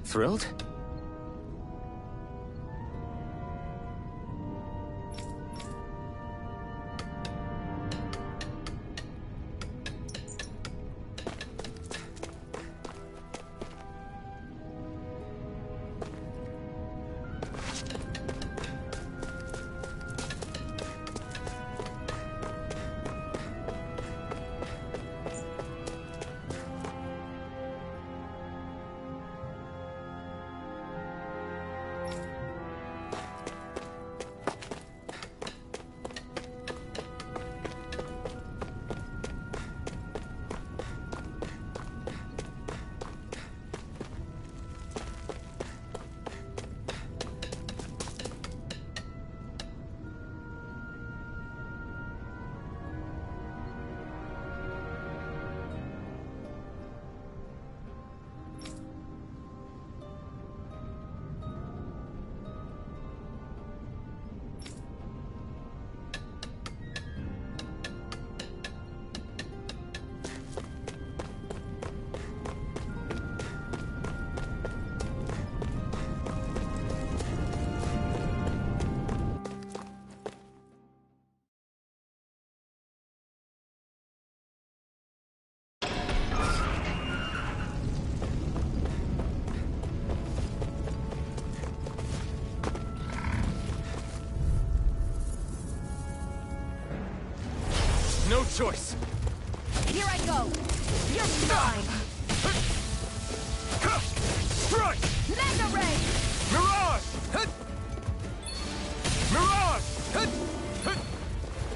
Thrilled? choice. Here I go. You're mine. Strike! Mega Ray! Mirage! Mirage!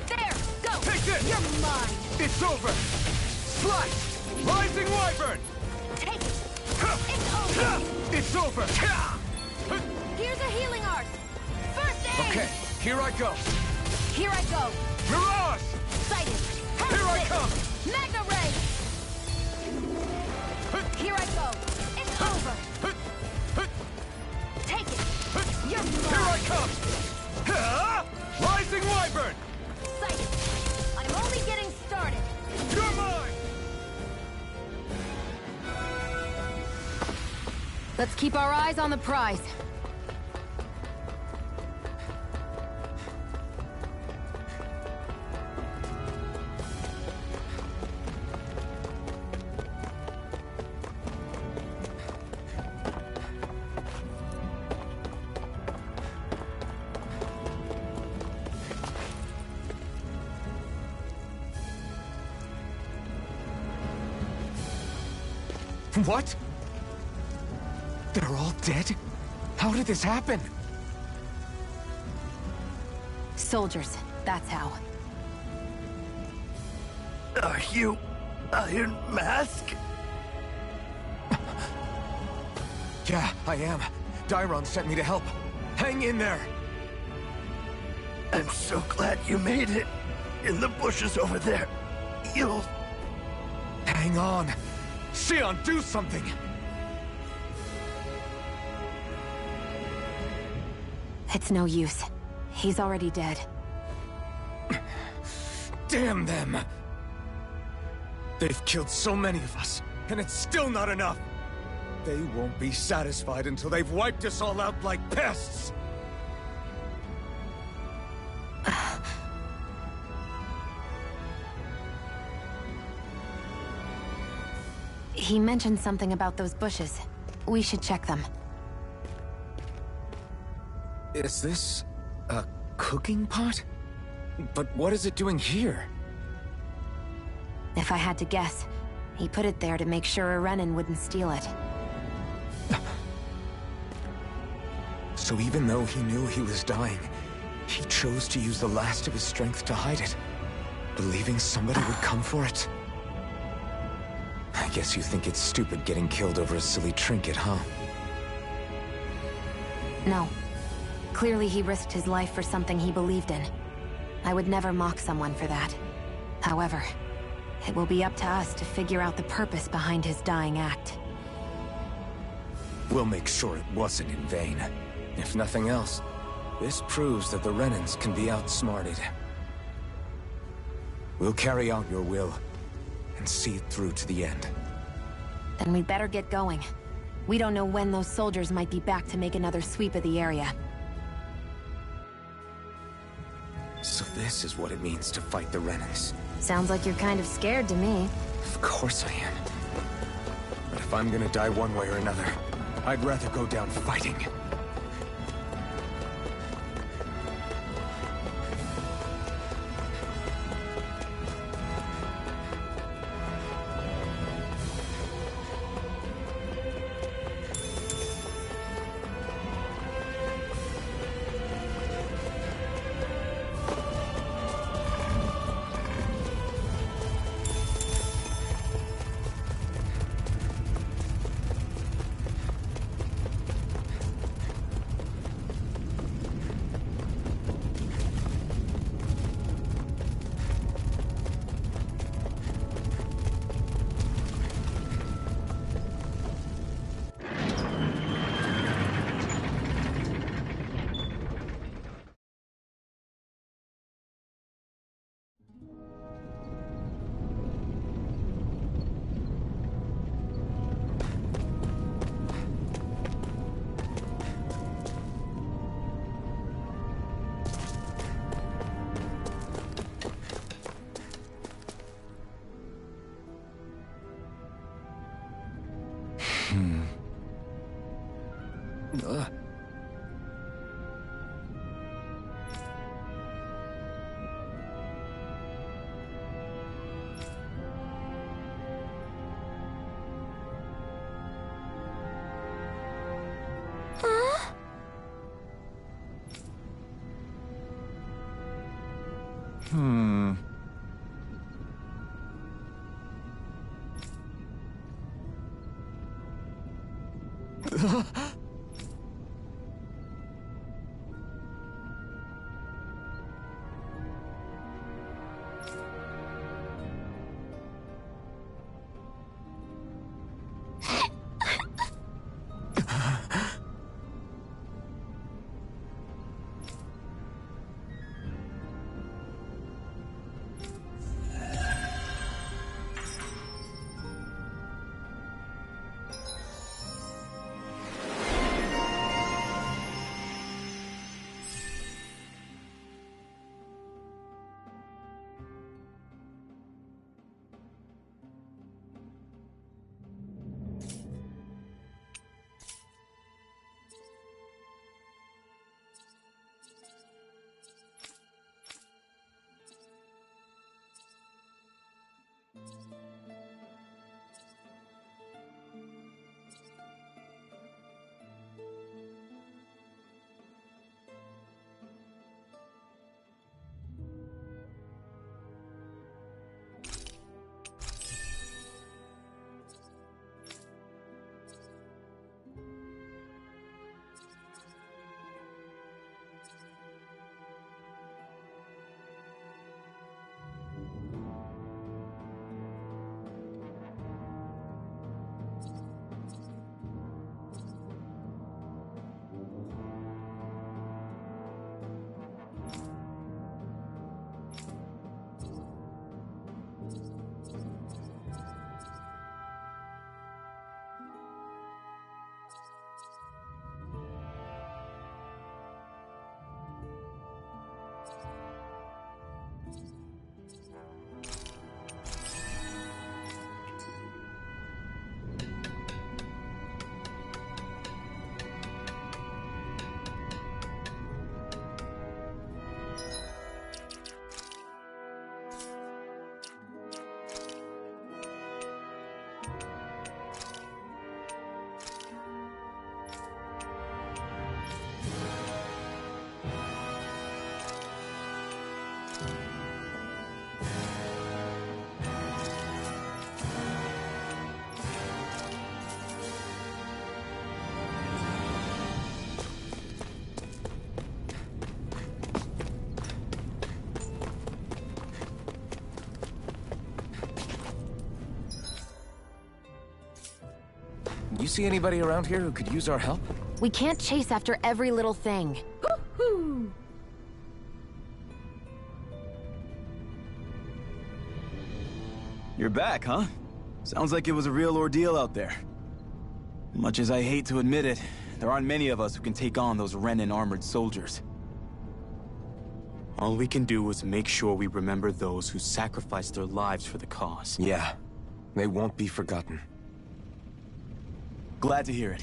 There! Go! Take this! You're mine! It's over! Slice! Rising Wyvern! Take it! It's over! It's over! Here's a healing art! First aid! Okay, here I go! Here I go! Mirage! Sighted! Here I come! Mega Ray! Here I go! It's over! Take it! You're mine! Here I come! Rising Wyvern! Sighted! I'm only getting started! You're mine! Let's keep our eyes on the prize. What? They're all dead? How did this happen? Soldiers, that's how. Are you Iron Mask? Yeah, I am. Dairon sent me to help. Hang in there! I'm so glad you made it. In the bushes over there. You'll... Hang on! Xion, do something! It's no use. He's already dead. Damn them! They've killed so many of us, and it's still not enough! They won't be satisfied until they've wiped us all out like pests! He mentioned something about those bushes. We should check them. Is this... a cooking pot? But what is it doing here? If I had to guess, he put it there to make sure a Renan wouldn't steal it. So even though he knew he was dying, he chose to use the last of his strength to hide it, believing somebody would come for it. I guess you think it's stupid getting killed over a silly trinket, huh? No. Clearly he risked his life for something he believed in. I would never mock someone for that. However, it will be up to us to figure out the purpose behind his dying act. We'll make sure it wasn't in vain. If nothing else, this proves that the Renans can be outsmarted. We'll carry out your will, and see it through to the end. Then we'd better get going. We don't know when those soldiers might be back to make another sweep of the area. So this is what it means to fight the Renans. Sounds like you're kind of scared to me. Of course I am. But if I'm gonna die one way or another, I'd rather go down fighting. You see anybody around here who could use our help? We can't chase after every little thing. Woohoo! You're back, huh? Sounds like it was a real ordeal out there. Much as I hate to admit it, there aren't many of us who can take on those Renan armored soldiers. All we can do is make sure we remember those who sacrificed their lives for the cause. Yeah, they won't be forgotten. Glad to hear it.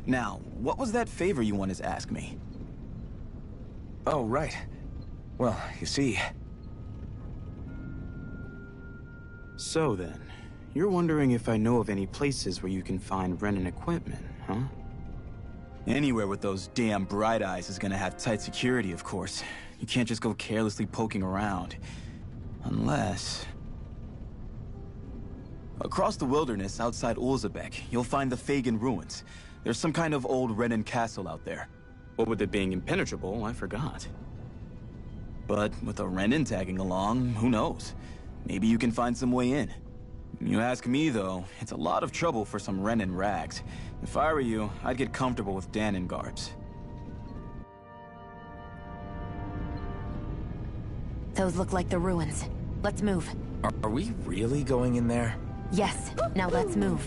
Now, what was that favor you wanted to ask me? Oh, right. Well, you see... So then, you're wondering if I know of any places where you can find Renan equipment, huh? Anywhere with those damn Bright Eyes is gonna have tight security, of course. You can't just go carelessly poking around. Unless... Across the wilderness outside Ulzebek, you'll find the Fagin ruins. There's some kind of old Renan castle out there. What with it being impenetrable, I forgot. But with a Renan tagging along, who knows? Maybe you can find some way in. You ask me, though, it's a lot of trouble for some Renan rags. If I were you, I'd get comfortable with Dahnan garbs. Those look like the ruins. Let's move. Are we really going in there? Yes. Now let's move.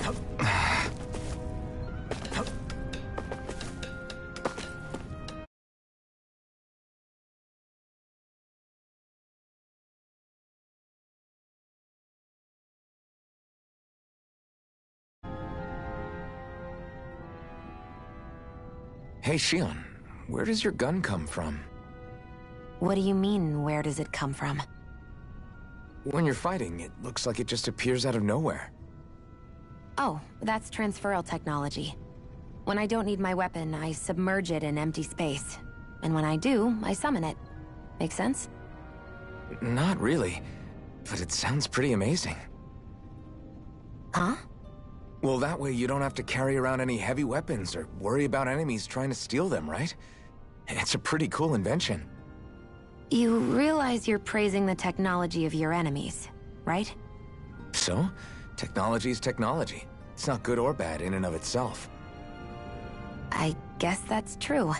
Hey, Shionne, where does your gun come from? What do you mean, where does it come from? When you're fighting, it looks like it just appears out of nowhere. Oh, that's transferal technology. When I don't need my weapon, I submerge it in empty space. And when I do, I summon it. Make sense? Not really, but it sounds pretty amazing. Huh? Well, that way you don't have to carry around any heavy weapons or worry about enemies trying to steal them, right? It's a pretty cool invention. You realize you're praising the technology of your enemies, right? So, technology's technology. It's not good or bad in and of itself. I guess that's true.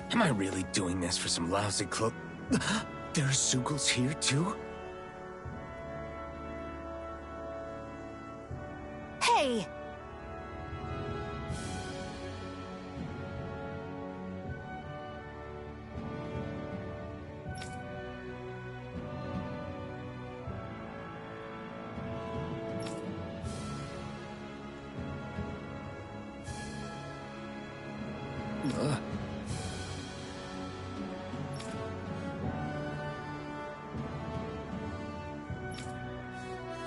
Am I really doing this for some lousy cloak? There's Zeugles here, too? Hey!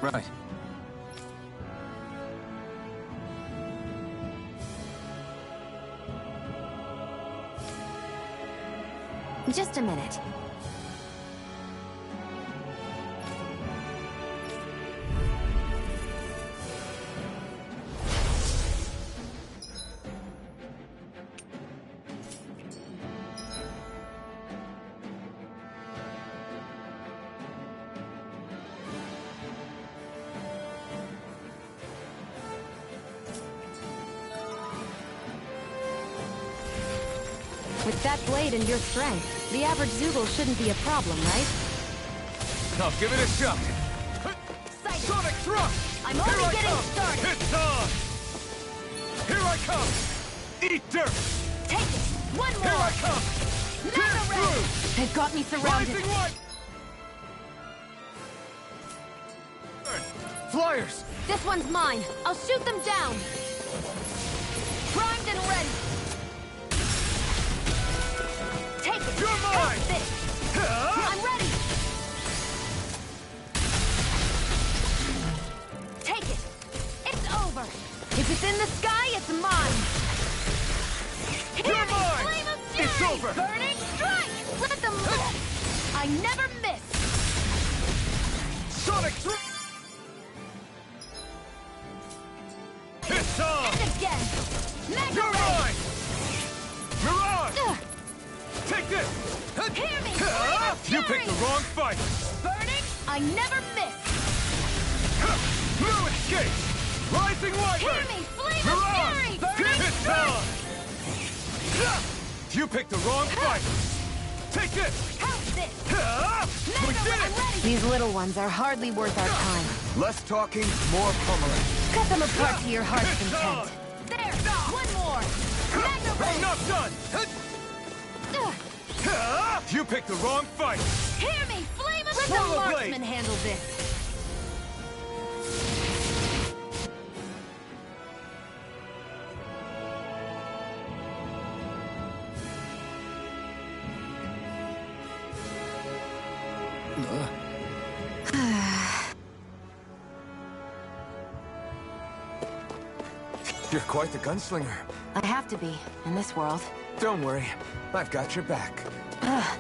Right. Just a minute. With that blade and your strength, the average Zeugle shouldn't be a problem, right? Now give it a shot. Sonic thrust! I'm Here only I getting come. started! It's on! Here I come! Eat dirt! Take it! One more! Here I come! Mega Ray! They've got me surrounded. Rising light! Flyers! This one's mine. I'll shoot them down. Primed and ready. Take it. You're mine! Take this. I'm ready. Take it. It's over. If it's in the sky, it's mine. You're mine! Flame of fury! It's over! Burning strike! Let them live! I never miss! Sonic thrust! It's on! And again! Mega You're Ray! mine! Mirage! Take this! Hear me! Flame of You fury! picked the wrong fight! Burning! I never miss! Blue escape! Rising Hear Wyvern! me! Flame Mirage! of fury! Burning It's strike! on! You picked the wrong fight! Take this! How's this? We Mega did Ray, I'm it! ready! These little ones are hardly worth our time. Less talking, more pummeling. Cut them apart to your heart's It's on! content. There! One more! Mega Ray! I'm not done! You picked the wrong fight! Hear me! Flame of Let the Swallow blade! marksman handle this! You're quite the gunslinger. I have to be, in this world. Don't worry, I've got your back. Ugh,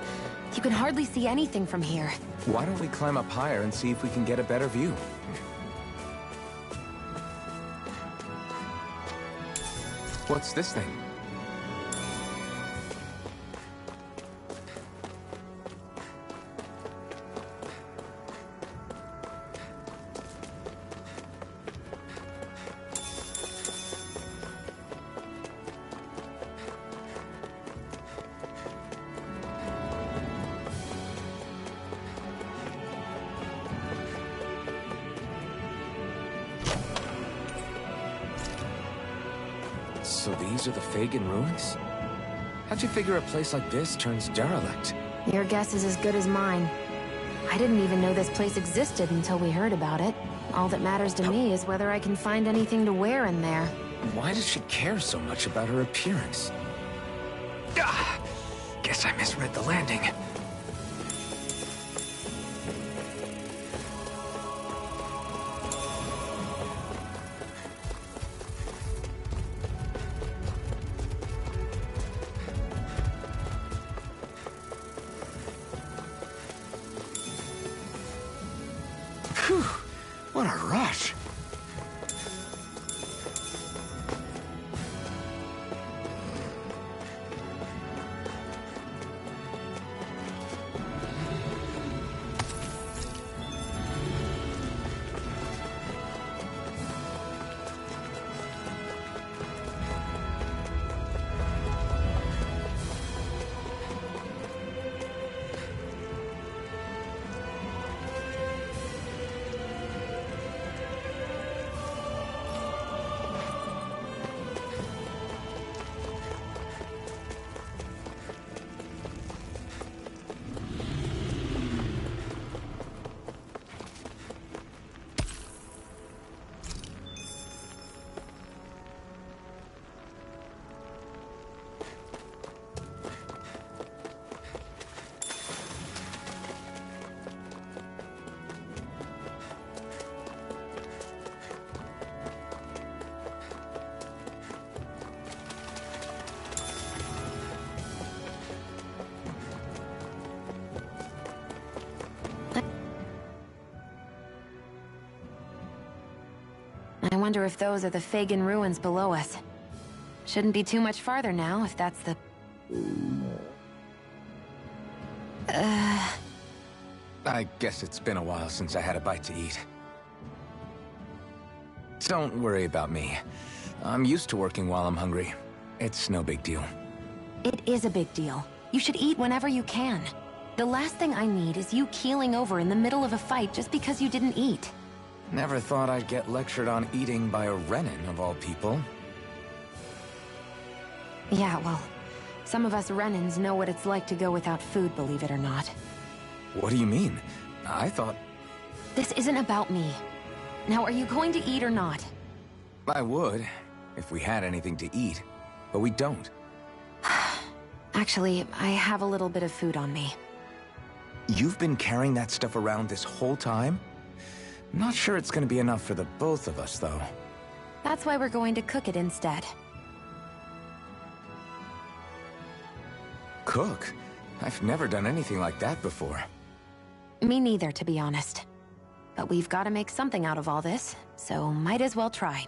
you can hardly see anything from here. Why don't we climb up higher and see if we can get a better view? What's this thing? So these are the Fagin ruins? How'd you figure a place like this turns derelict? Your guess is as good as mine. I didn't even know this place existed until we heard about it. All that matters to me is whether I can find anything to wear in there. Why does she care so much about her appearance? Ah, guess I misread the landing. Phew, what a rush. I wonder if those are the Fagin ruins below us. Shouldn't be too much farther now, if that's the... I guess it's been a while since I had a bite to eat. Don't worry about me. I'm used to working while I'm hungry. It's no big deal. It is a big deal. You should eat whenever you can. The last thing I need is you keeling over in the middle of a fight just because you didn't eat. Never thought I'd get lectured on eating by a Renan, of all people. Yeah, well, some of us Renans know what it's like to go without food, believe it or not. What do you mean? I thought... This isn't about me. Now, are you going to eat or not? I would, if we had anything to eat, but we don't. Actually, I have a little bit of food on me. You've been carrying that stuff around this whole time? Not sure it's gonna be enough for the both of us, though. That's why we're going to cook it instead. Cook? I've never done anything like that before. Me neither, to be honest. But we've got to make something out of all this, so might as well try.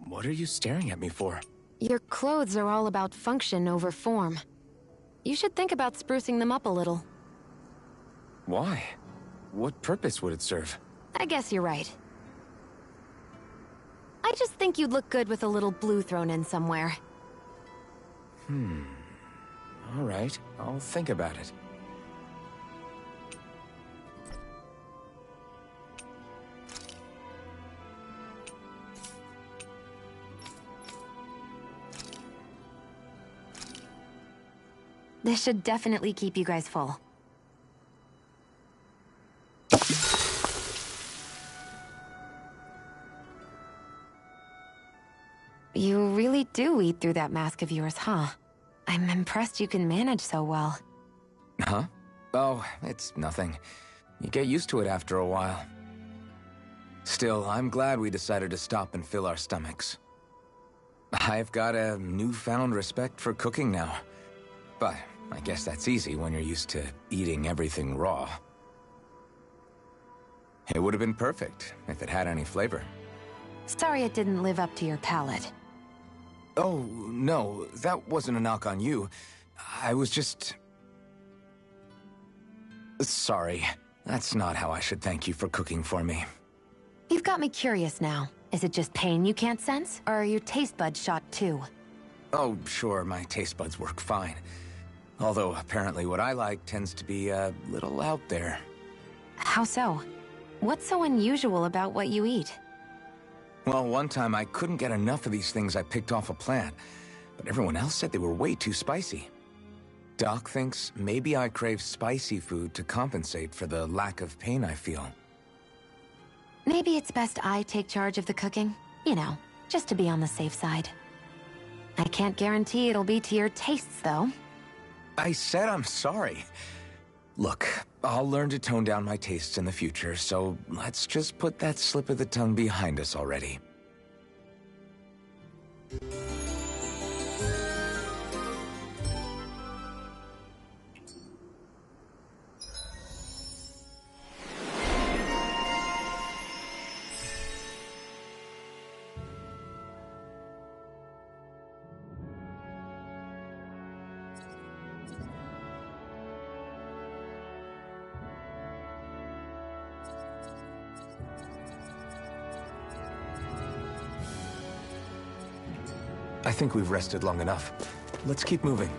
What are you staring at me for? Your clothes are all about function over form. You should think about sprucing them up a little. Why? What purpose would it serve? I guess you're right. I just think you'd look good with a little blue thrown in somewhere. All right, I'll think about it. This should definitely keep you guys full. You really do eat through that mask of yours, huh? I'm impressed you can manage so well. Huh? Oh, it's nothing. You get used to it after a while. Still, I'm glad we decided to stop and fill our stomachs. I've got a newfound respect for cooking now. But I guess that's easy when you're used to eating everything raw. It would have been perfect if it had any flavor. Sorry it didn't live up to your palate. Oh, no, that wasn't a knock on you. I was just... Sorry. That's not how I should thank you for cooking for me. You've got me curious now. Is it just pain you can't sense? Or are your taste buds shot too? Oh, sure, my taste buds work fine. Although, apparently what I like tends to be a little out there. How so? What's so unusual about what you eat? Well, one time I couldn't get enough of these things I picked off a plant, but everyone else said they were way too spicy. Doc thinks maybe I crave spicy food to compensate for the lack of pain I feel. Maybe it's best I take charge of the cooking. You know, just to be on the safe side. I can't guarantee it'll be to your tastes, though. I said I'm sorry. Look, I'll learn to tone down my tastes in the future, so let's just put that slip of the tongue behind us already. I think we've rested long enough. Let's keep moving.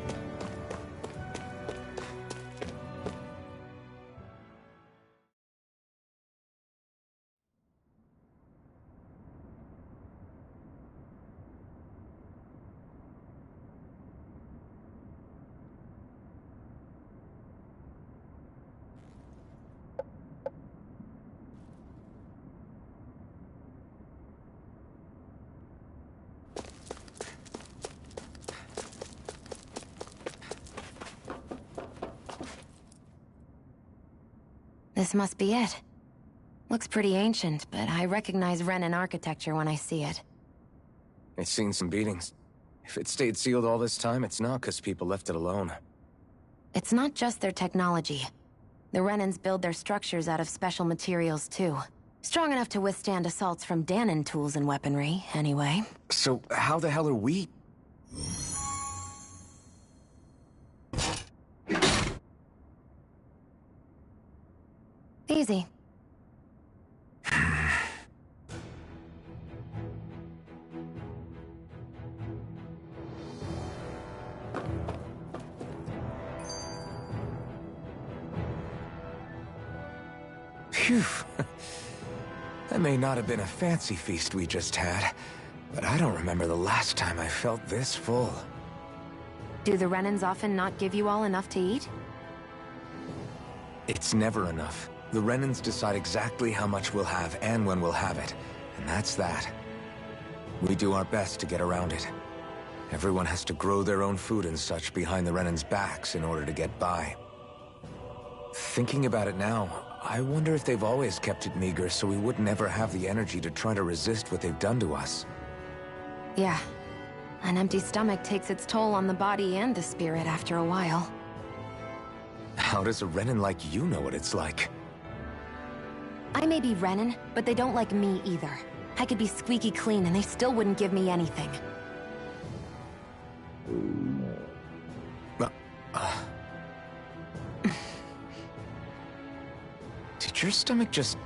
This must be it. Looks pretty ancient, but I recognize Renan architecture when I see it. It's seen some beatings. If it stayed sealed all this time, it's not because people left it alone. It's not just their technology. The Renans build their structures out of special materials, too. Strong enough to withstand assaults from Dahnan tools and weaponry, anyway. So, how the hell are we... Easy. Phew. That may not have been a fancy feast we just had, but I don't remember the last time I felt this full. Do the Renans often not give you all enough to eat? It's never enough. The Renans decide exactly how much we'll have and when we'll have it, and that's that. We do our best to get around it. Everyone has to grow their own food and such behind the Renans' backs in order to get by. Thinking about it now, I wonder if they've always kept it meager so we would never have the energy to try to resist what they've done to us. Yeah. An empty stomach takes its toll on the body and the spirit after a while. How does a Renan like you know what it's like? I may be Renan, but they don't like me either. I could be squeaky clean and they still wouldn't give me anything. Did your stomach just...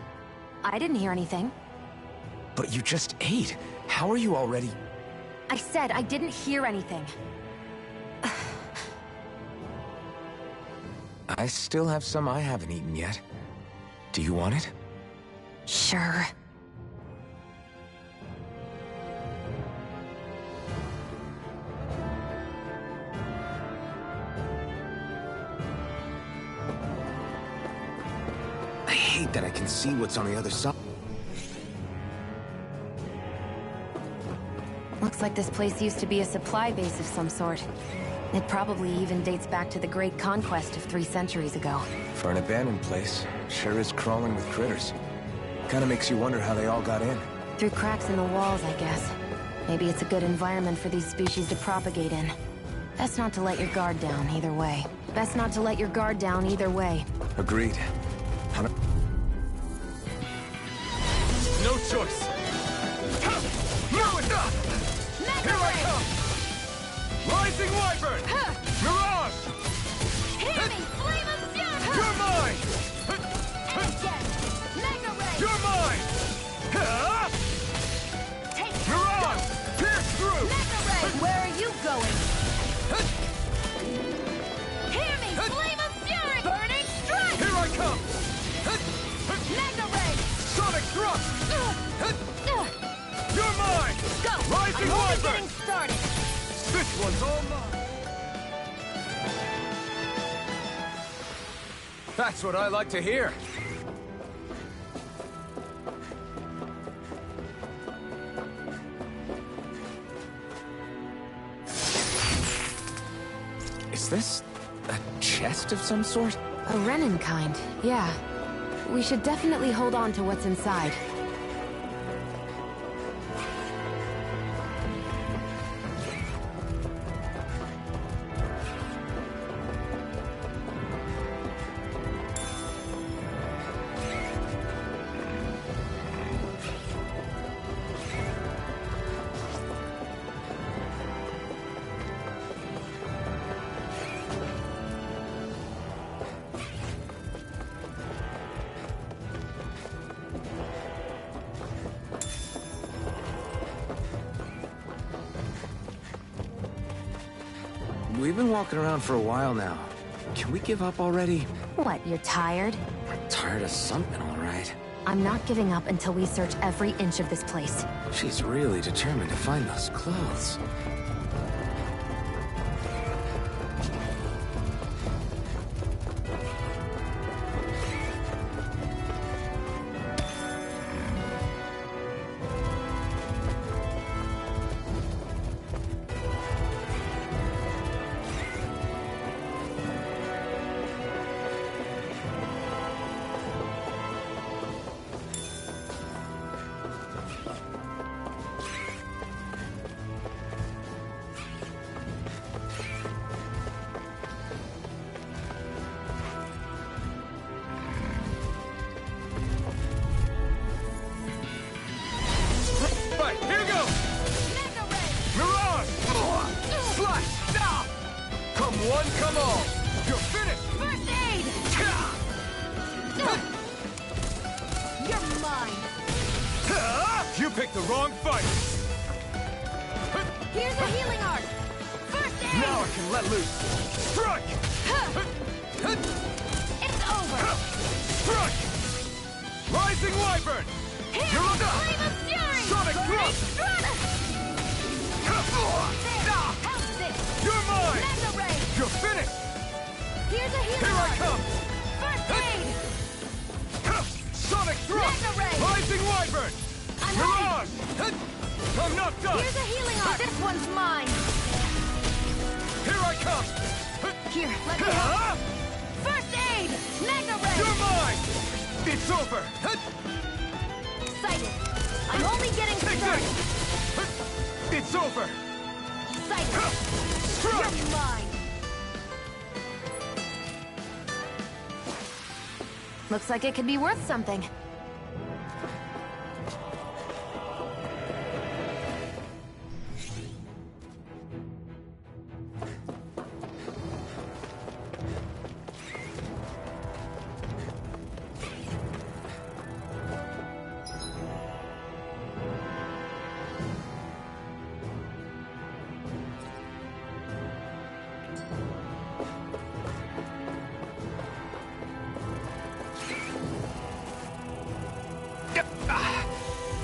I didn't hear anything. But you just ate. How are you already... I said I didn't hear anything. I still have some I haven't eaten yet. Do you want it? Sure. I hate that I can see what's on the other side. Looks like this place used to be a supply base of some sort. It probably even dates back to the Great Conquest of 3 centuries ago. For an abandoned place, sure is crawling with critters. Kinda makes you wonder how they all got in. Through cracks in the walls, I guess. Maybe it's a good environment for these species to propagate in. Best not to let your guard down either way. Best not to let your guard down either way. Agreed. No choice. Here I come! Rising Wyvern! Mirage! Hear me! Flame of Doom! You're mine! Mega Ray! You're mine! comes! Magna Ray! Sonic thrust! You're mine! Go! Rising I'm only Wyvern! getting started! This one's all mine! That's what I like to hear. Is this a chest of some sort? A Renin kind, yeah. We should definitely hold on to what's inside. We've been walking around for a while now. Can we give up already? What, you're tired? Tired of something, all right. I'm not giving up until we search every inch of this place. She's really determined to find those clothes. One, come all! You're finished! First aid! You're mine! You picked the wrong fight! Here's a healing art! First aid! Now I can let loose! Strike! It's over! Strike! Rising Wyvern! Here! You're up! Flame of Fury! Sonic thrust! How's this? You're mine! Magna Ray! You're finished! Here's a healing Here I art! come! First aid! Sonic thrust! Magna Ray! Rising Wyvern! I'm Mirage! I'm not done! Here's a healing art! This one's mine! Here I come! Here, let me help! First aid! Magna Ray! You're mine! It's over! Sighted! I'm only getting Take started! this! It's over! Sighted! Strike! You're mine! Looks like it could be worth something.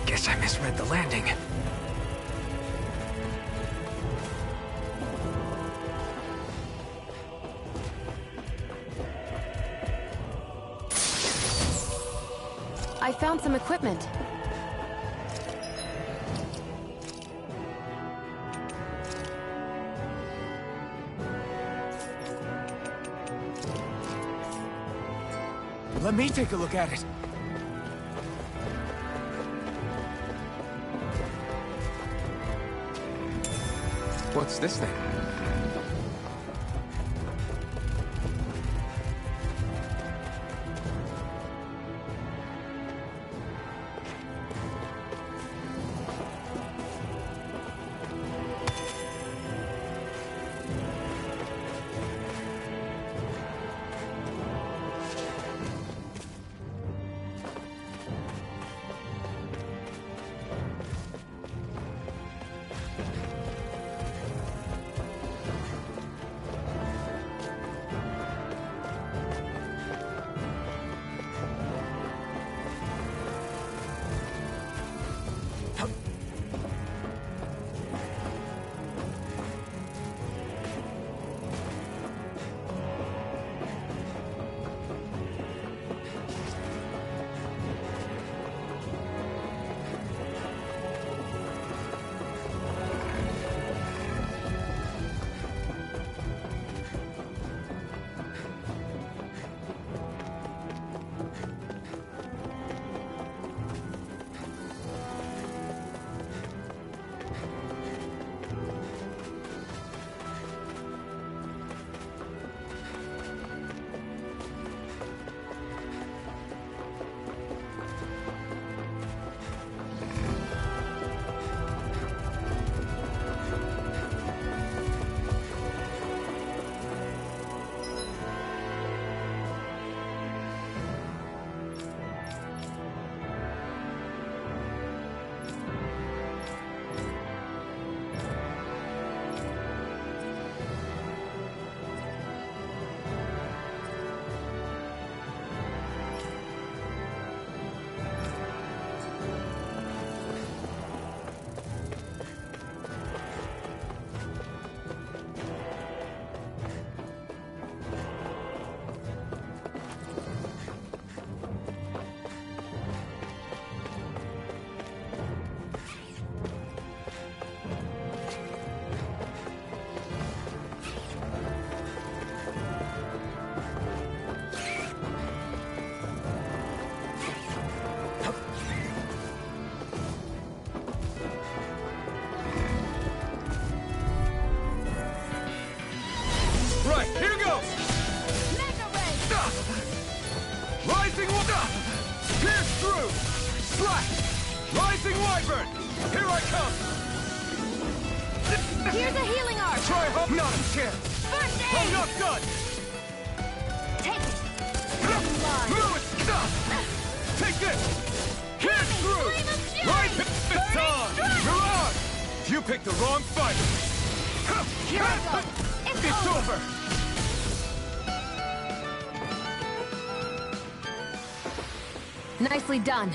Guess I misread the landing. I found some equipment. Let me take a look at it. What's this thing? Pierce through! Slash! Rising Wyvern! Here I come! Here's a healing arc! Try hope! Not a chance! First aid! I'm not done! Take it! Move it! Stop! Take this! Pierce through! Right this on! Mirage! You picked the wrong fight! Here I go! It's over! Nicely done.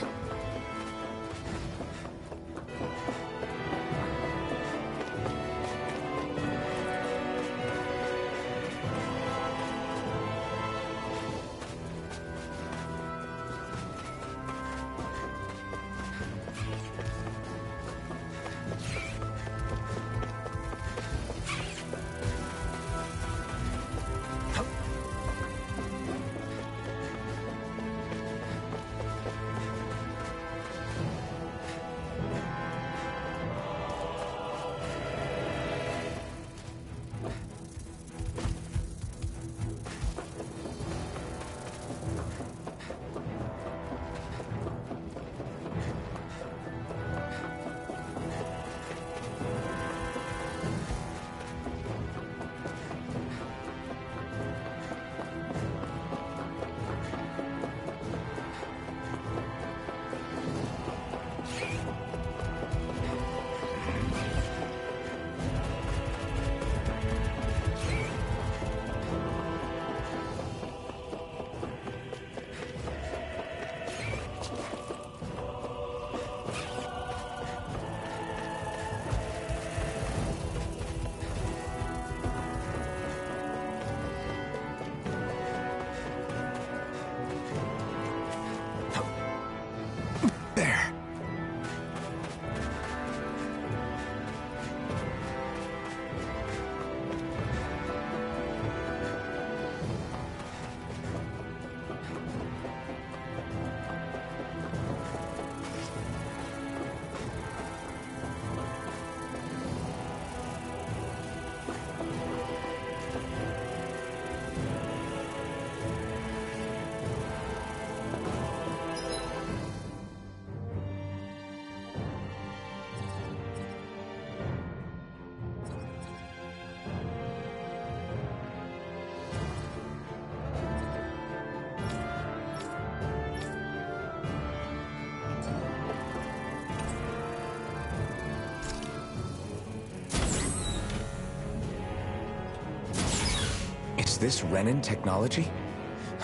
Is this Renin technology?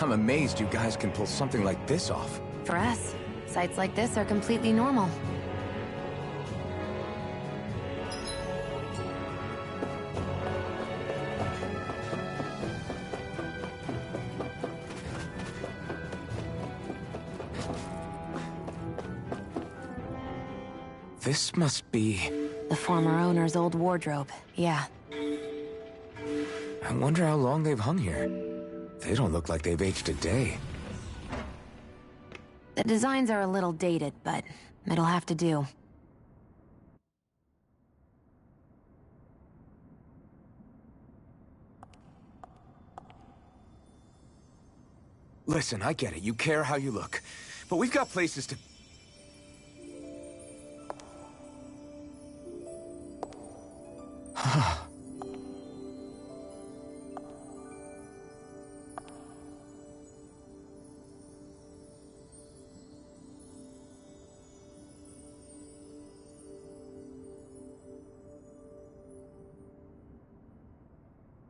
I'm amazed you guys can pull something like this off. For us, sites like this are completely normal. This must be... the former owner's old wardrobe, yeah. I wonder how long they've hung here. They don't look like they've aged a day. The designs are a little dated, but it'll have to do. Listen, I get it. You care how you look. But we've got places to...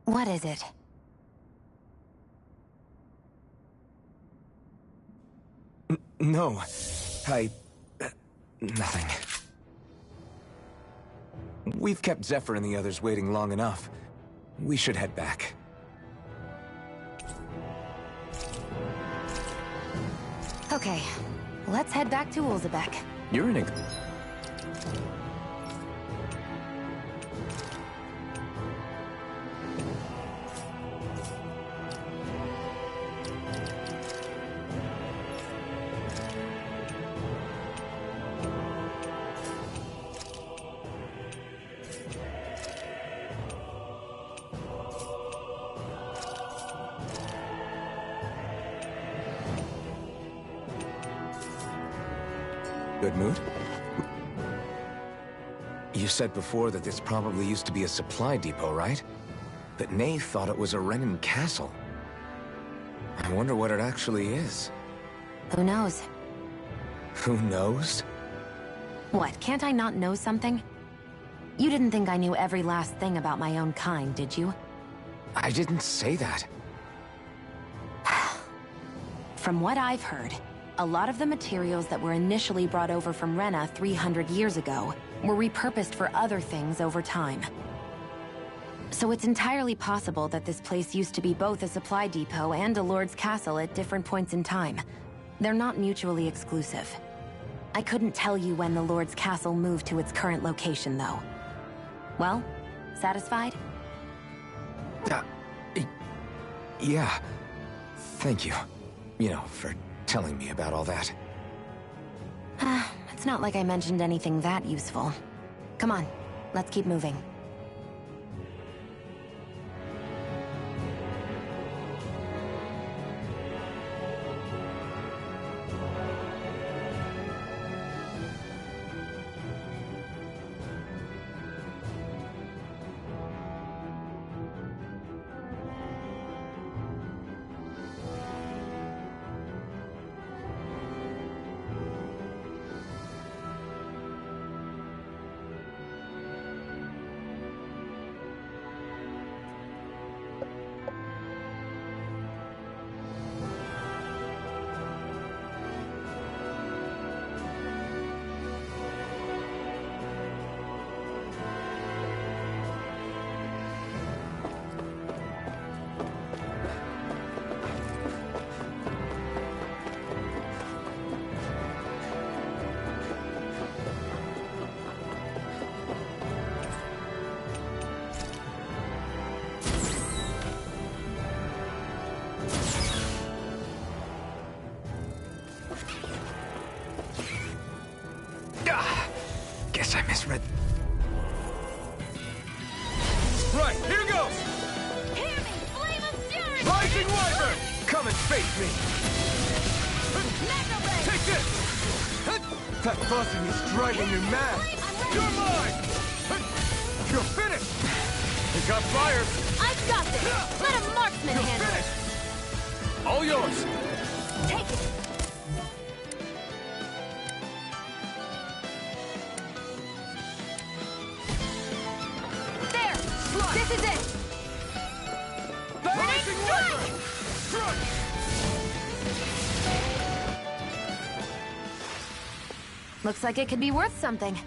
What is it? No. Nothing. We've kept Zephyr and the others waiting long enough. We should head back. Okay, let's head back to Ulzebek. You're in a... Good mood? You said before that this probably used to be a supply depot, right? But Nate thought it was a Renan castle. I wonder what it actually is. Who knows? Who knows? What, can't I not know something? You didn't think I knew every last thing about my own kind, did you? I didn't say that. From what I've heard, a lot of the materials that were initially brought over from Rena 300 years ago were repurposed for other things over time. So it's entirely possible that this place used to be both a supply depot and a lord's castle at different points in time. They're not mutually exclusive. I couldn't tell you when the lord's castle moved to its current location, though. Well, satisfied? Yeah. Thank you. You know, for telling me about all that. It's not like I mentioned anything that useful. Come on, let's keep moving. Guess I misread. Right, here goes! Hear me, flame of fury! Rising Wyvern! Come and face me! Mega Ray! Take this! That buzzing is driving me mad! You're mine! You're finished! It got fired! I've got this! Let a marksman You're handle finished! it! All yours! Take it! This is it! Rising Wyvern! Strike! Looks like it could be worth something.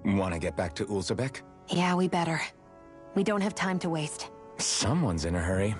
Want to get back to Ulzebek? Yeah, we better. We don't have time to waste. Someone's in a hurry.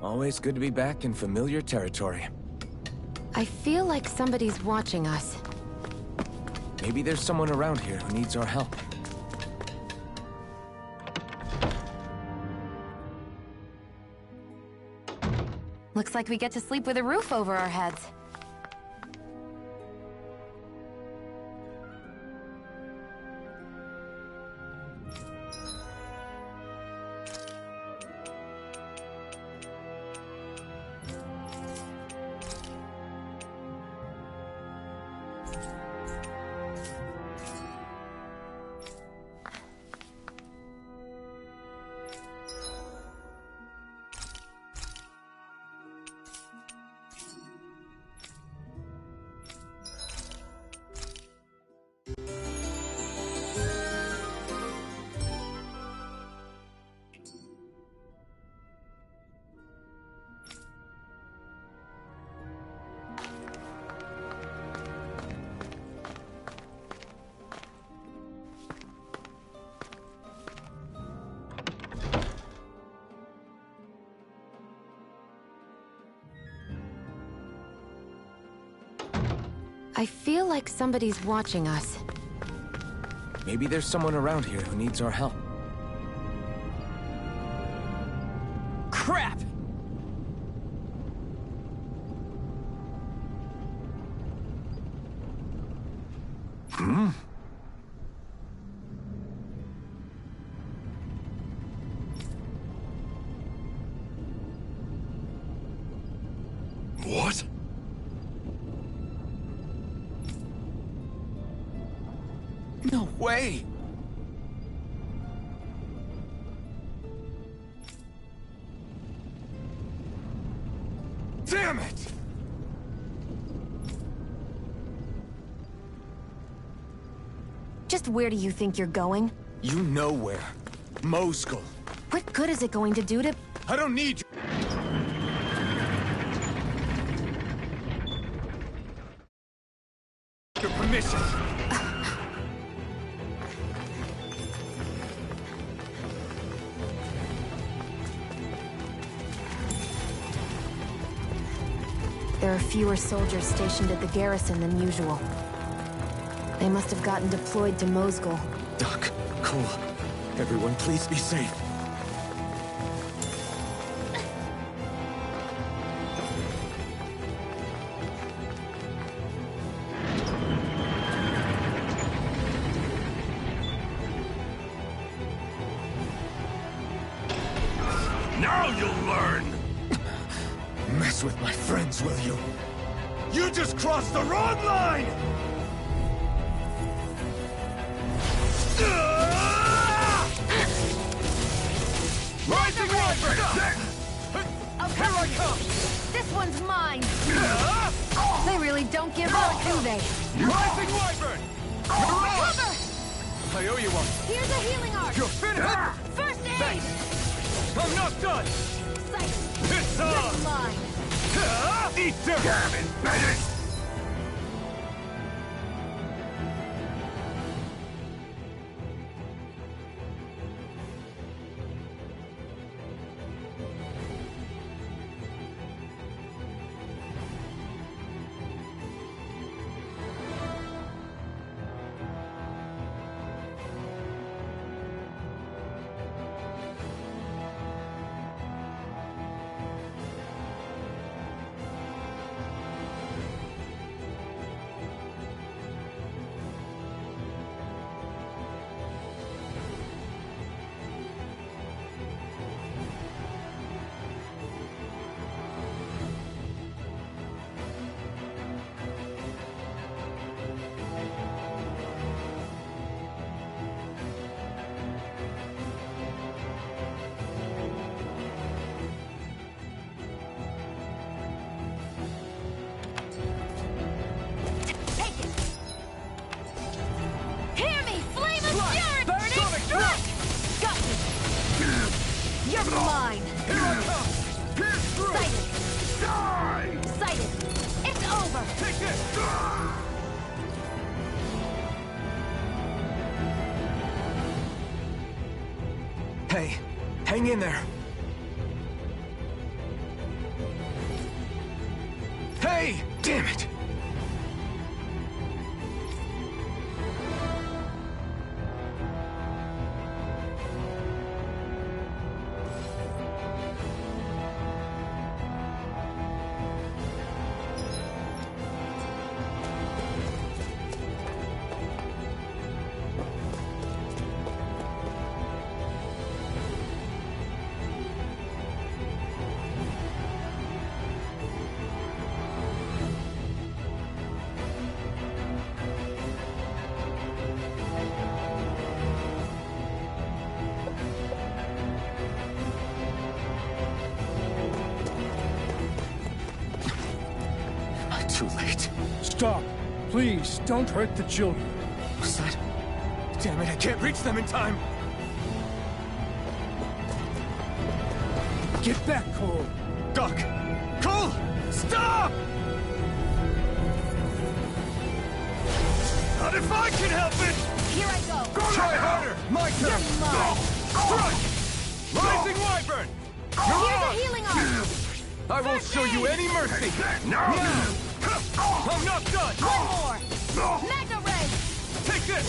Always good to be back in familiar territory. I feel like somebody's watching us. Maybe there's someone around here who needs our help. Looks like we get to sleep with a roof over our heads. I feel like somebody's watching us. Maybe there's someone around here who needs our help. Crap! What? No way! Damn it! Just where do you think you're going? You know where. Moskull. What good is it going to do to... I don't need your permission. There are fewer soldiers stationed at the garrison than usual. They must have gotten deployed to Moskull. Doc, Cole, everyone please be safe. Now you'll learn! Mess with my friends, will you? You just crossed the wrong line! Rising Wyvern! Okay. Here I come! This one's mine! They really don't give up, do they? Rising Wyvern! Cover! I owe you one. Here's a healing arc! You're finished! First aid! Thanks! I'm not done! Sight! It's on! That's mine! Eat them! Damn it, Bennett! You're mine! Here I come! Pierce through! Sighted! Die! Sighted! It's over! Take this! Hey, hang in there. Damn it! Too late. Stop. Please, don't hurt the children. What's that? Damn it, I can't reach them in time! Get back, Cole! Doc! Cole! Stop! Not if I can help it! Here I go. Try harder! My turn! Strike! Rising Wyvern! Here's a healing arm. I won't show you any mercy! Now! I'm not done! One more. Magna Ray. Take this!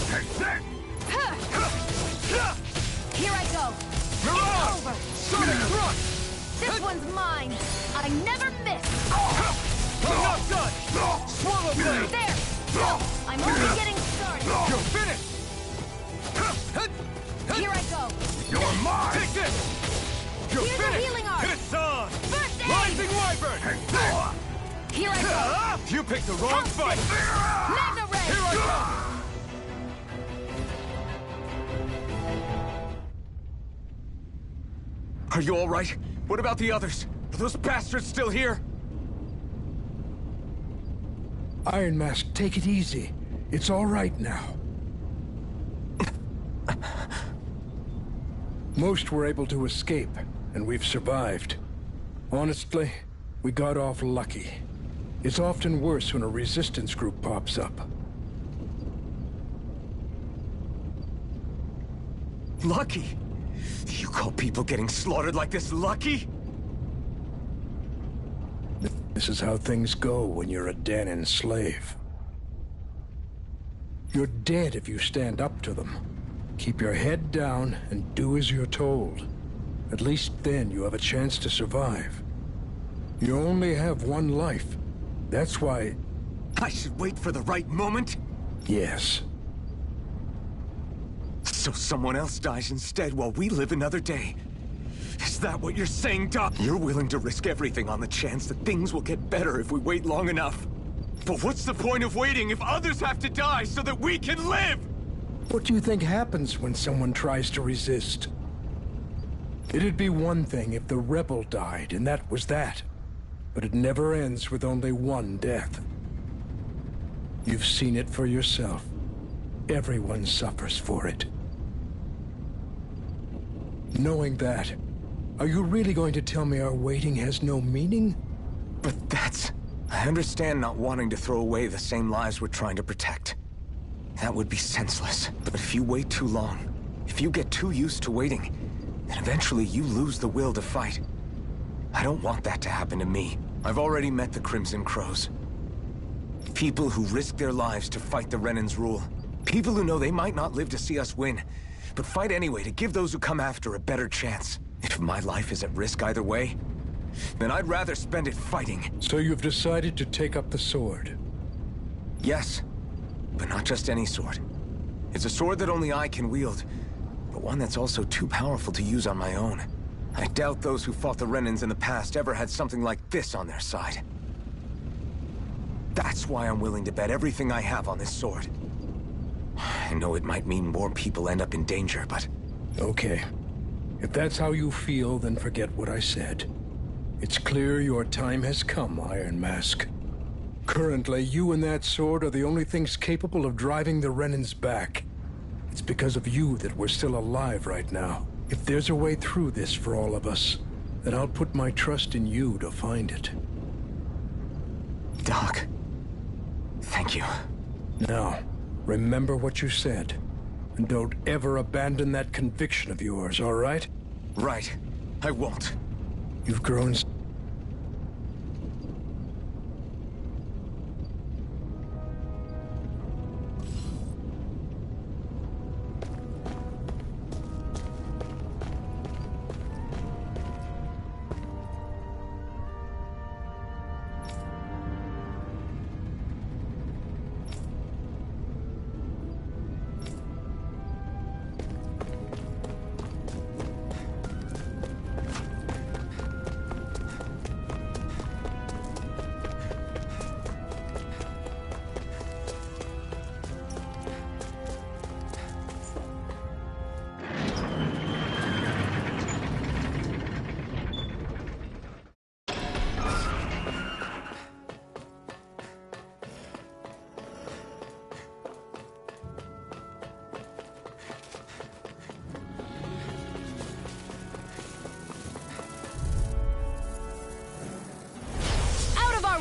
Here I go. Mirage! It's over. Sonic Thrust! This one's mine. I never miss. I'm not done! Swallow Blade! There. No, I'm only getting started. You're finished! Here I go. You're mine! Take this! You're Here's a finished! healing arm. It's on! First aid. Rising Wyvern! Here I go. You picked the wrong fight! Magna Ray. Here I go! Are you all right? What about the others? Are those bastards still here? Iron Mask, take it easy. It's all right now. Most were able to escape, and we've survived. Honestly, we got off lucky. It's often worse when a resistance group pops up. Lucky? You call people getting slaughtered like this lucky? This is how things go when you're a Dahnan slave. You're dead if you stand up to them. Keep your head down and do as you're told. At least then you have a chance to survive. You only have one life. That's why... I should wait for the right moment? Yes. So someone else dies instead while we live another day. Is that what you're saying, Doc? You're willing to risk everything on the chance that things will get better if we wait long enough. But what's the point of waiting if others have to die so that we can live? What do you think happens when someone tries to resist? It'd be one thing if the rebel died, and that was that. But it never ends with only one death. You've seen it for yourself. Everyone suffers for it. Knowing that, are you really going to tell me our waiting has no meaning? But that's... I understand not wanting to throw away the same lives we're trying to protect. That would be senseless. But if you wait too long, if you get too used to waiting, then eventually you lose the will to fight. I don't want that to happen to me. I've already met the Crimson Crows. People who risk their lives to fight the Renan's rule. People who know they might not live to see us win, but fight anyway to give those who come after a better chance. If my life is at risk either way, then I'd rather spend it fighting. So you've decided to take up the sword? Yes, but not just any sword. It's a sword that only I can wield, but one that's also too powerful to use on my own. I doubt those who fought the Renans in the past ever had something like this on their side. That's why I'm willing to bet everything I have on this sword. I know it might mean more people end up in danger, but... Okay. If that's how you feel, then forget what I said. It's clear your time has come, Iron Mask. Currently, you and that sword are the only things capable of driving the Renans back. It's because of you that we're still alive right now. If there's a way through this for all of us, then I'll put my trust in you to find it. Doc, thank you. Now, remember what you said. And don't ever abandon that conviction of yours, all right? Right. I won't. You've grown...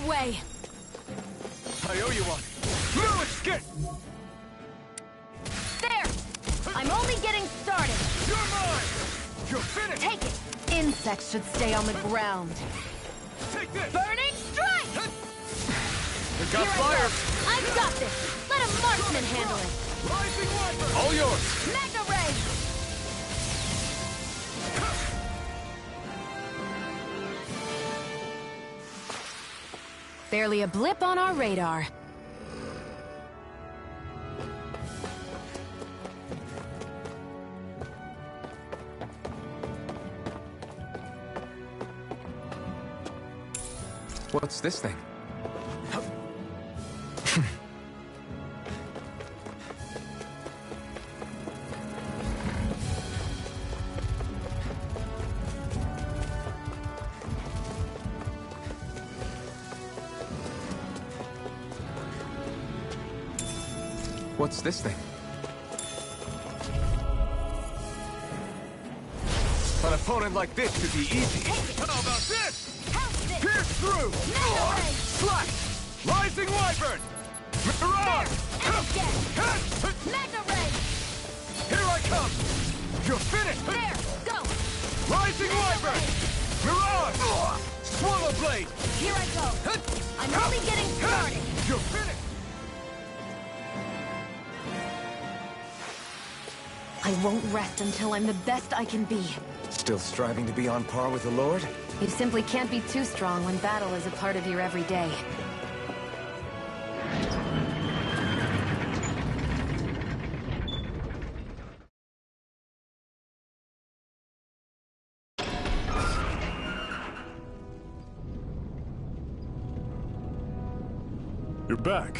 way! I owe you one. Lewis, get! There! I'm only getting started! You're mine! You're finished! Take it! Insects should stay on the ground. Take this! Burning strike! It got fire! I've got this! Let a marksman handle it! Rising Wyvern! All yours! Mega Ray! Barely a blip on our radar. What's this thing? What's this thing? An opponent like this should be easy. How about this? Pierce through! Slash! Rising Wyvern! Mirage! Mega Ray! Here I come! You're finished! There! Go! Rising Wyvern! Mirage! Swallow Blade! Here I go! I'm only getting started! You're finished! I won't rest until I'm the best I can be. Still striving to be on par with the Lord? You simply can't be too strong when battle is a part of your everyday. You're back.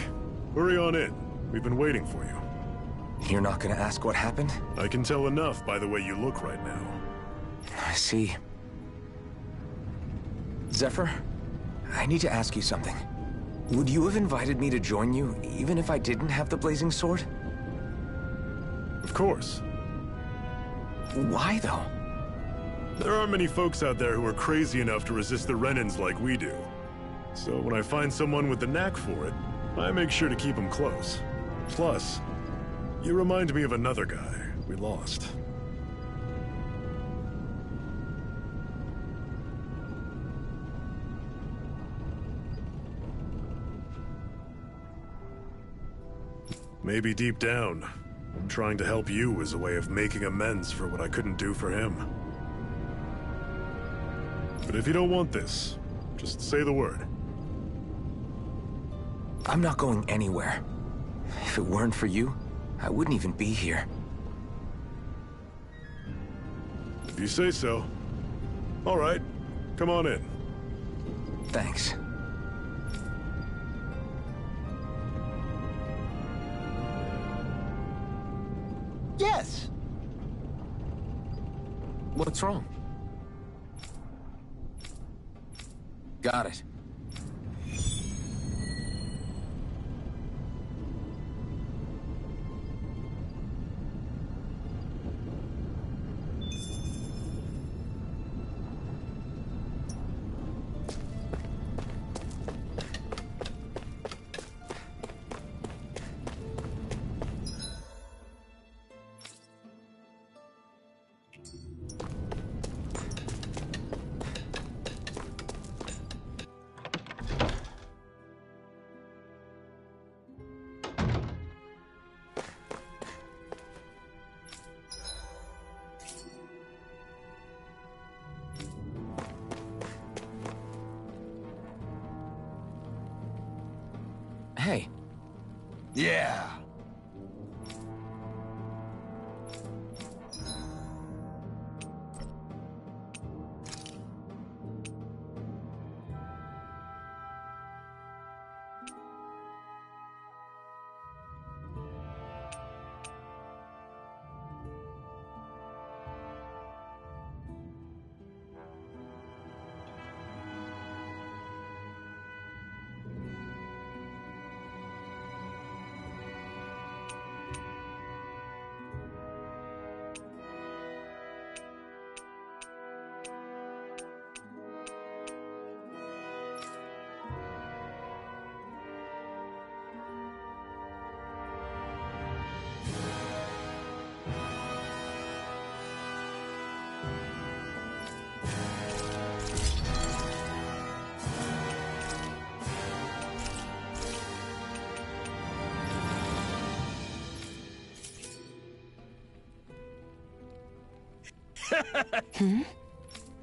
Hurry on in. We've been waiting for you. You're not gonna ask what happened? I can tell enough by the way you look right now. I see. Zephyr, I need to ask you something. Would you have invited me to join you, even if I didn't have the Blazing Sword? Of course. Why, though? There aren't many folks out there who are crazy enough to resist the Renans like we do. So when I find someone with the knack for it, I make sure to keep them close. Plus, you remind me of another guy we lost. Maybe deep down, trying to help you as a way of making amends for what I couldn't do for him. But if you don't want this, just say the word. I'm not going anywhere. If it weren't for you, I wouldn't even be here. If you say so. All right, come on in. Thanks. Yes! What's wrong? Got it. Hey. Yeah.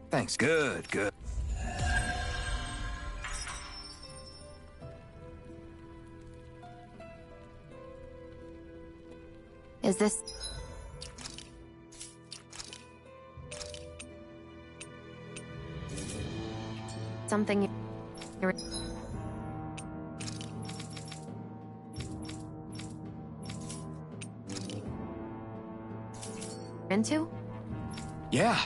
Thanks. Good, good. Is this... something you're into? Yeah,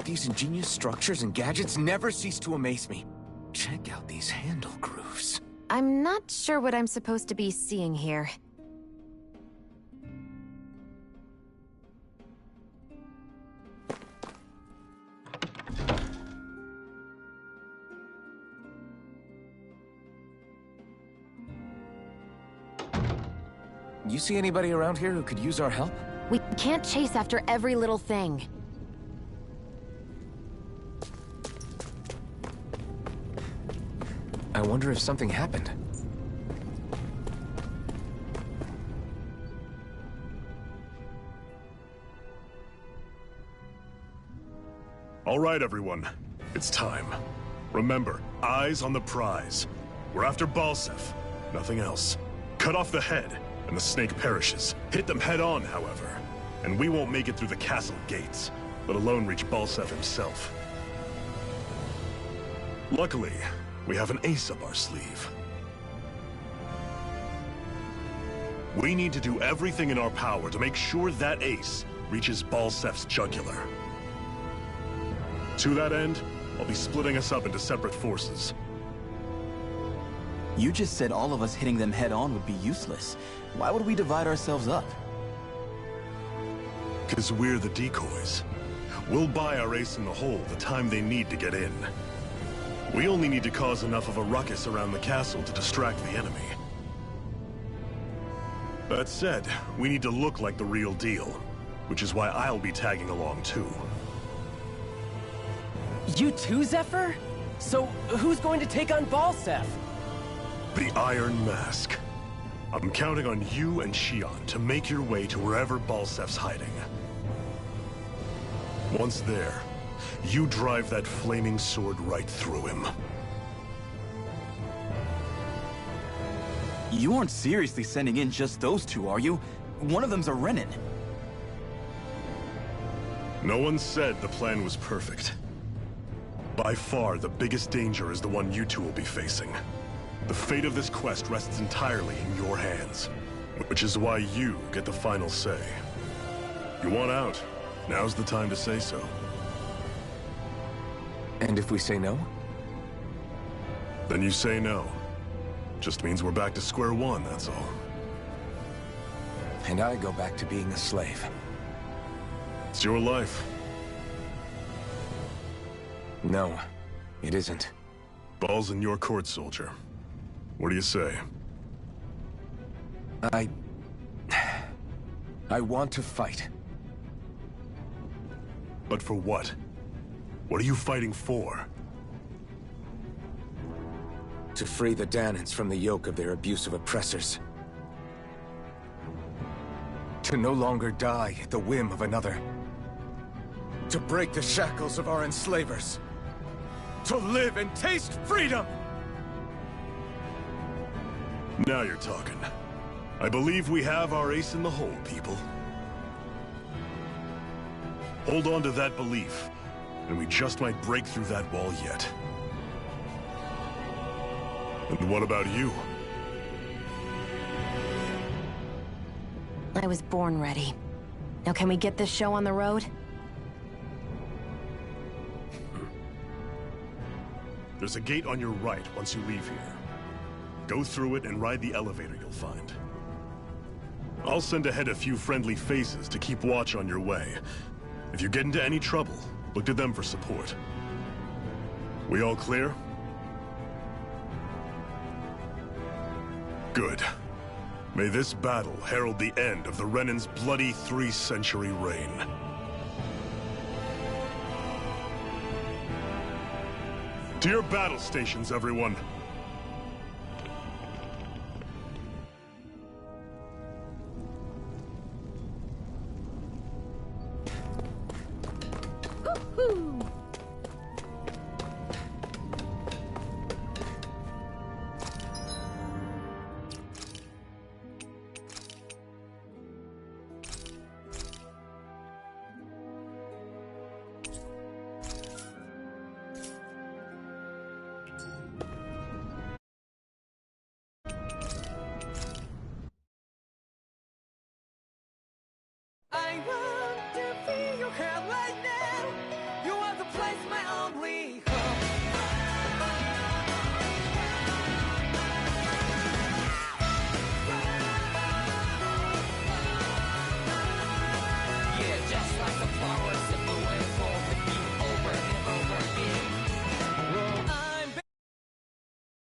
these ingenious structures and gadgets never cease to amaze me. Check out these handle grooves. I'm not sure what I'm supposed to be seeing here. You see anybody around here who could use our help? We can't chase after every little thing. I wonder if something happened. All right, everyone. It's time. Remember, eyes on the prize. We're after Balseph, nothing else. Cut off the head, and the snake perishes. Hit them head on, however, and we won't make it through the castle gates, let alone reach Balseph himself. Luckily, we have an ace up our sleeve. We need to do everything in our power to make sure that ace reaches Balseph's jugular. To that end, I'll be splitting us up into separate forces. You just said all of us hitting them head-on would be useless. Why would we divide ourselves up? Because we're the decoys. We'll buy our ace in the hole the time they need to get in. We only need to cause enough of a ruckus around the castle to distract the enemy. That said, we need to look like the real deal, which is why I'll be tagging along too. You too, Zephyr? So, who's going to take on Balseph? The Iron Mask. I'm counting on you and Xion to make your way to wherever Balseph's hiding. Once there, you drive that flaming sword right through him. You aren't seriously sending in just those two, are you? One of them's a Renan. No one said the plan was perfect. By far, the biggest danger is the one you two will be facing. The fate of this quest rests entirely in your hands, which is why you get the final say. You want out? Now's the time to say so. And if we say no? Then you say no. Just means we're back to square one, that's all. And I go back to being a slave. It's your life. No, it isn't. Ball's in your court, soldier. What do you say? I want to fight. But for what? What are you fighting for? To free the Dahnans from the yoke of their abusive oppressors. To no longer die at the whim of another. To break the shackles of our enslavers. To live and taste freedom! Now you're talking. I believe we have our ace in the hole, people. Hold on to that belief, and we just might break through that wall yet. And what about you? I was born ready. Now can we get this show on the road? There's a gate on your right once you leave here. Go through it and ride the elevator you'll find. I'll send ahead a few friendly faces to keep watch on your way. If you get into any trouble, look to them for support. We all clear? Good. May this battle herald the end of the Renan's bloody 3-century reign. To your battle stations, everyone! Woo! I will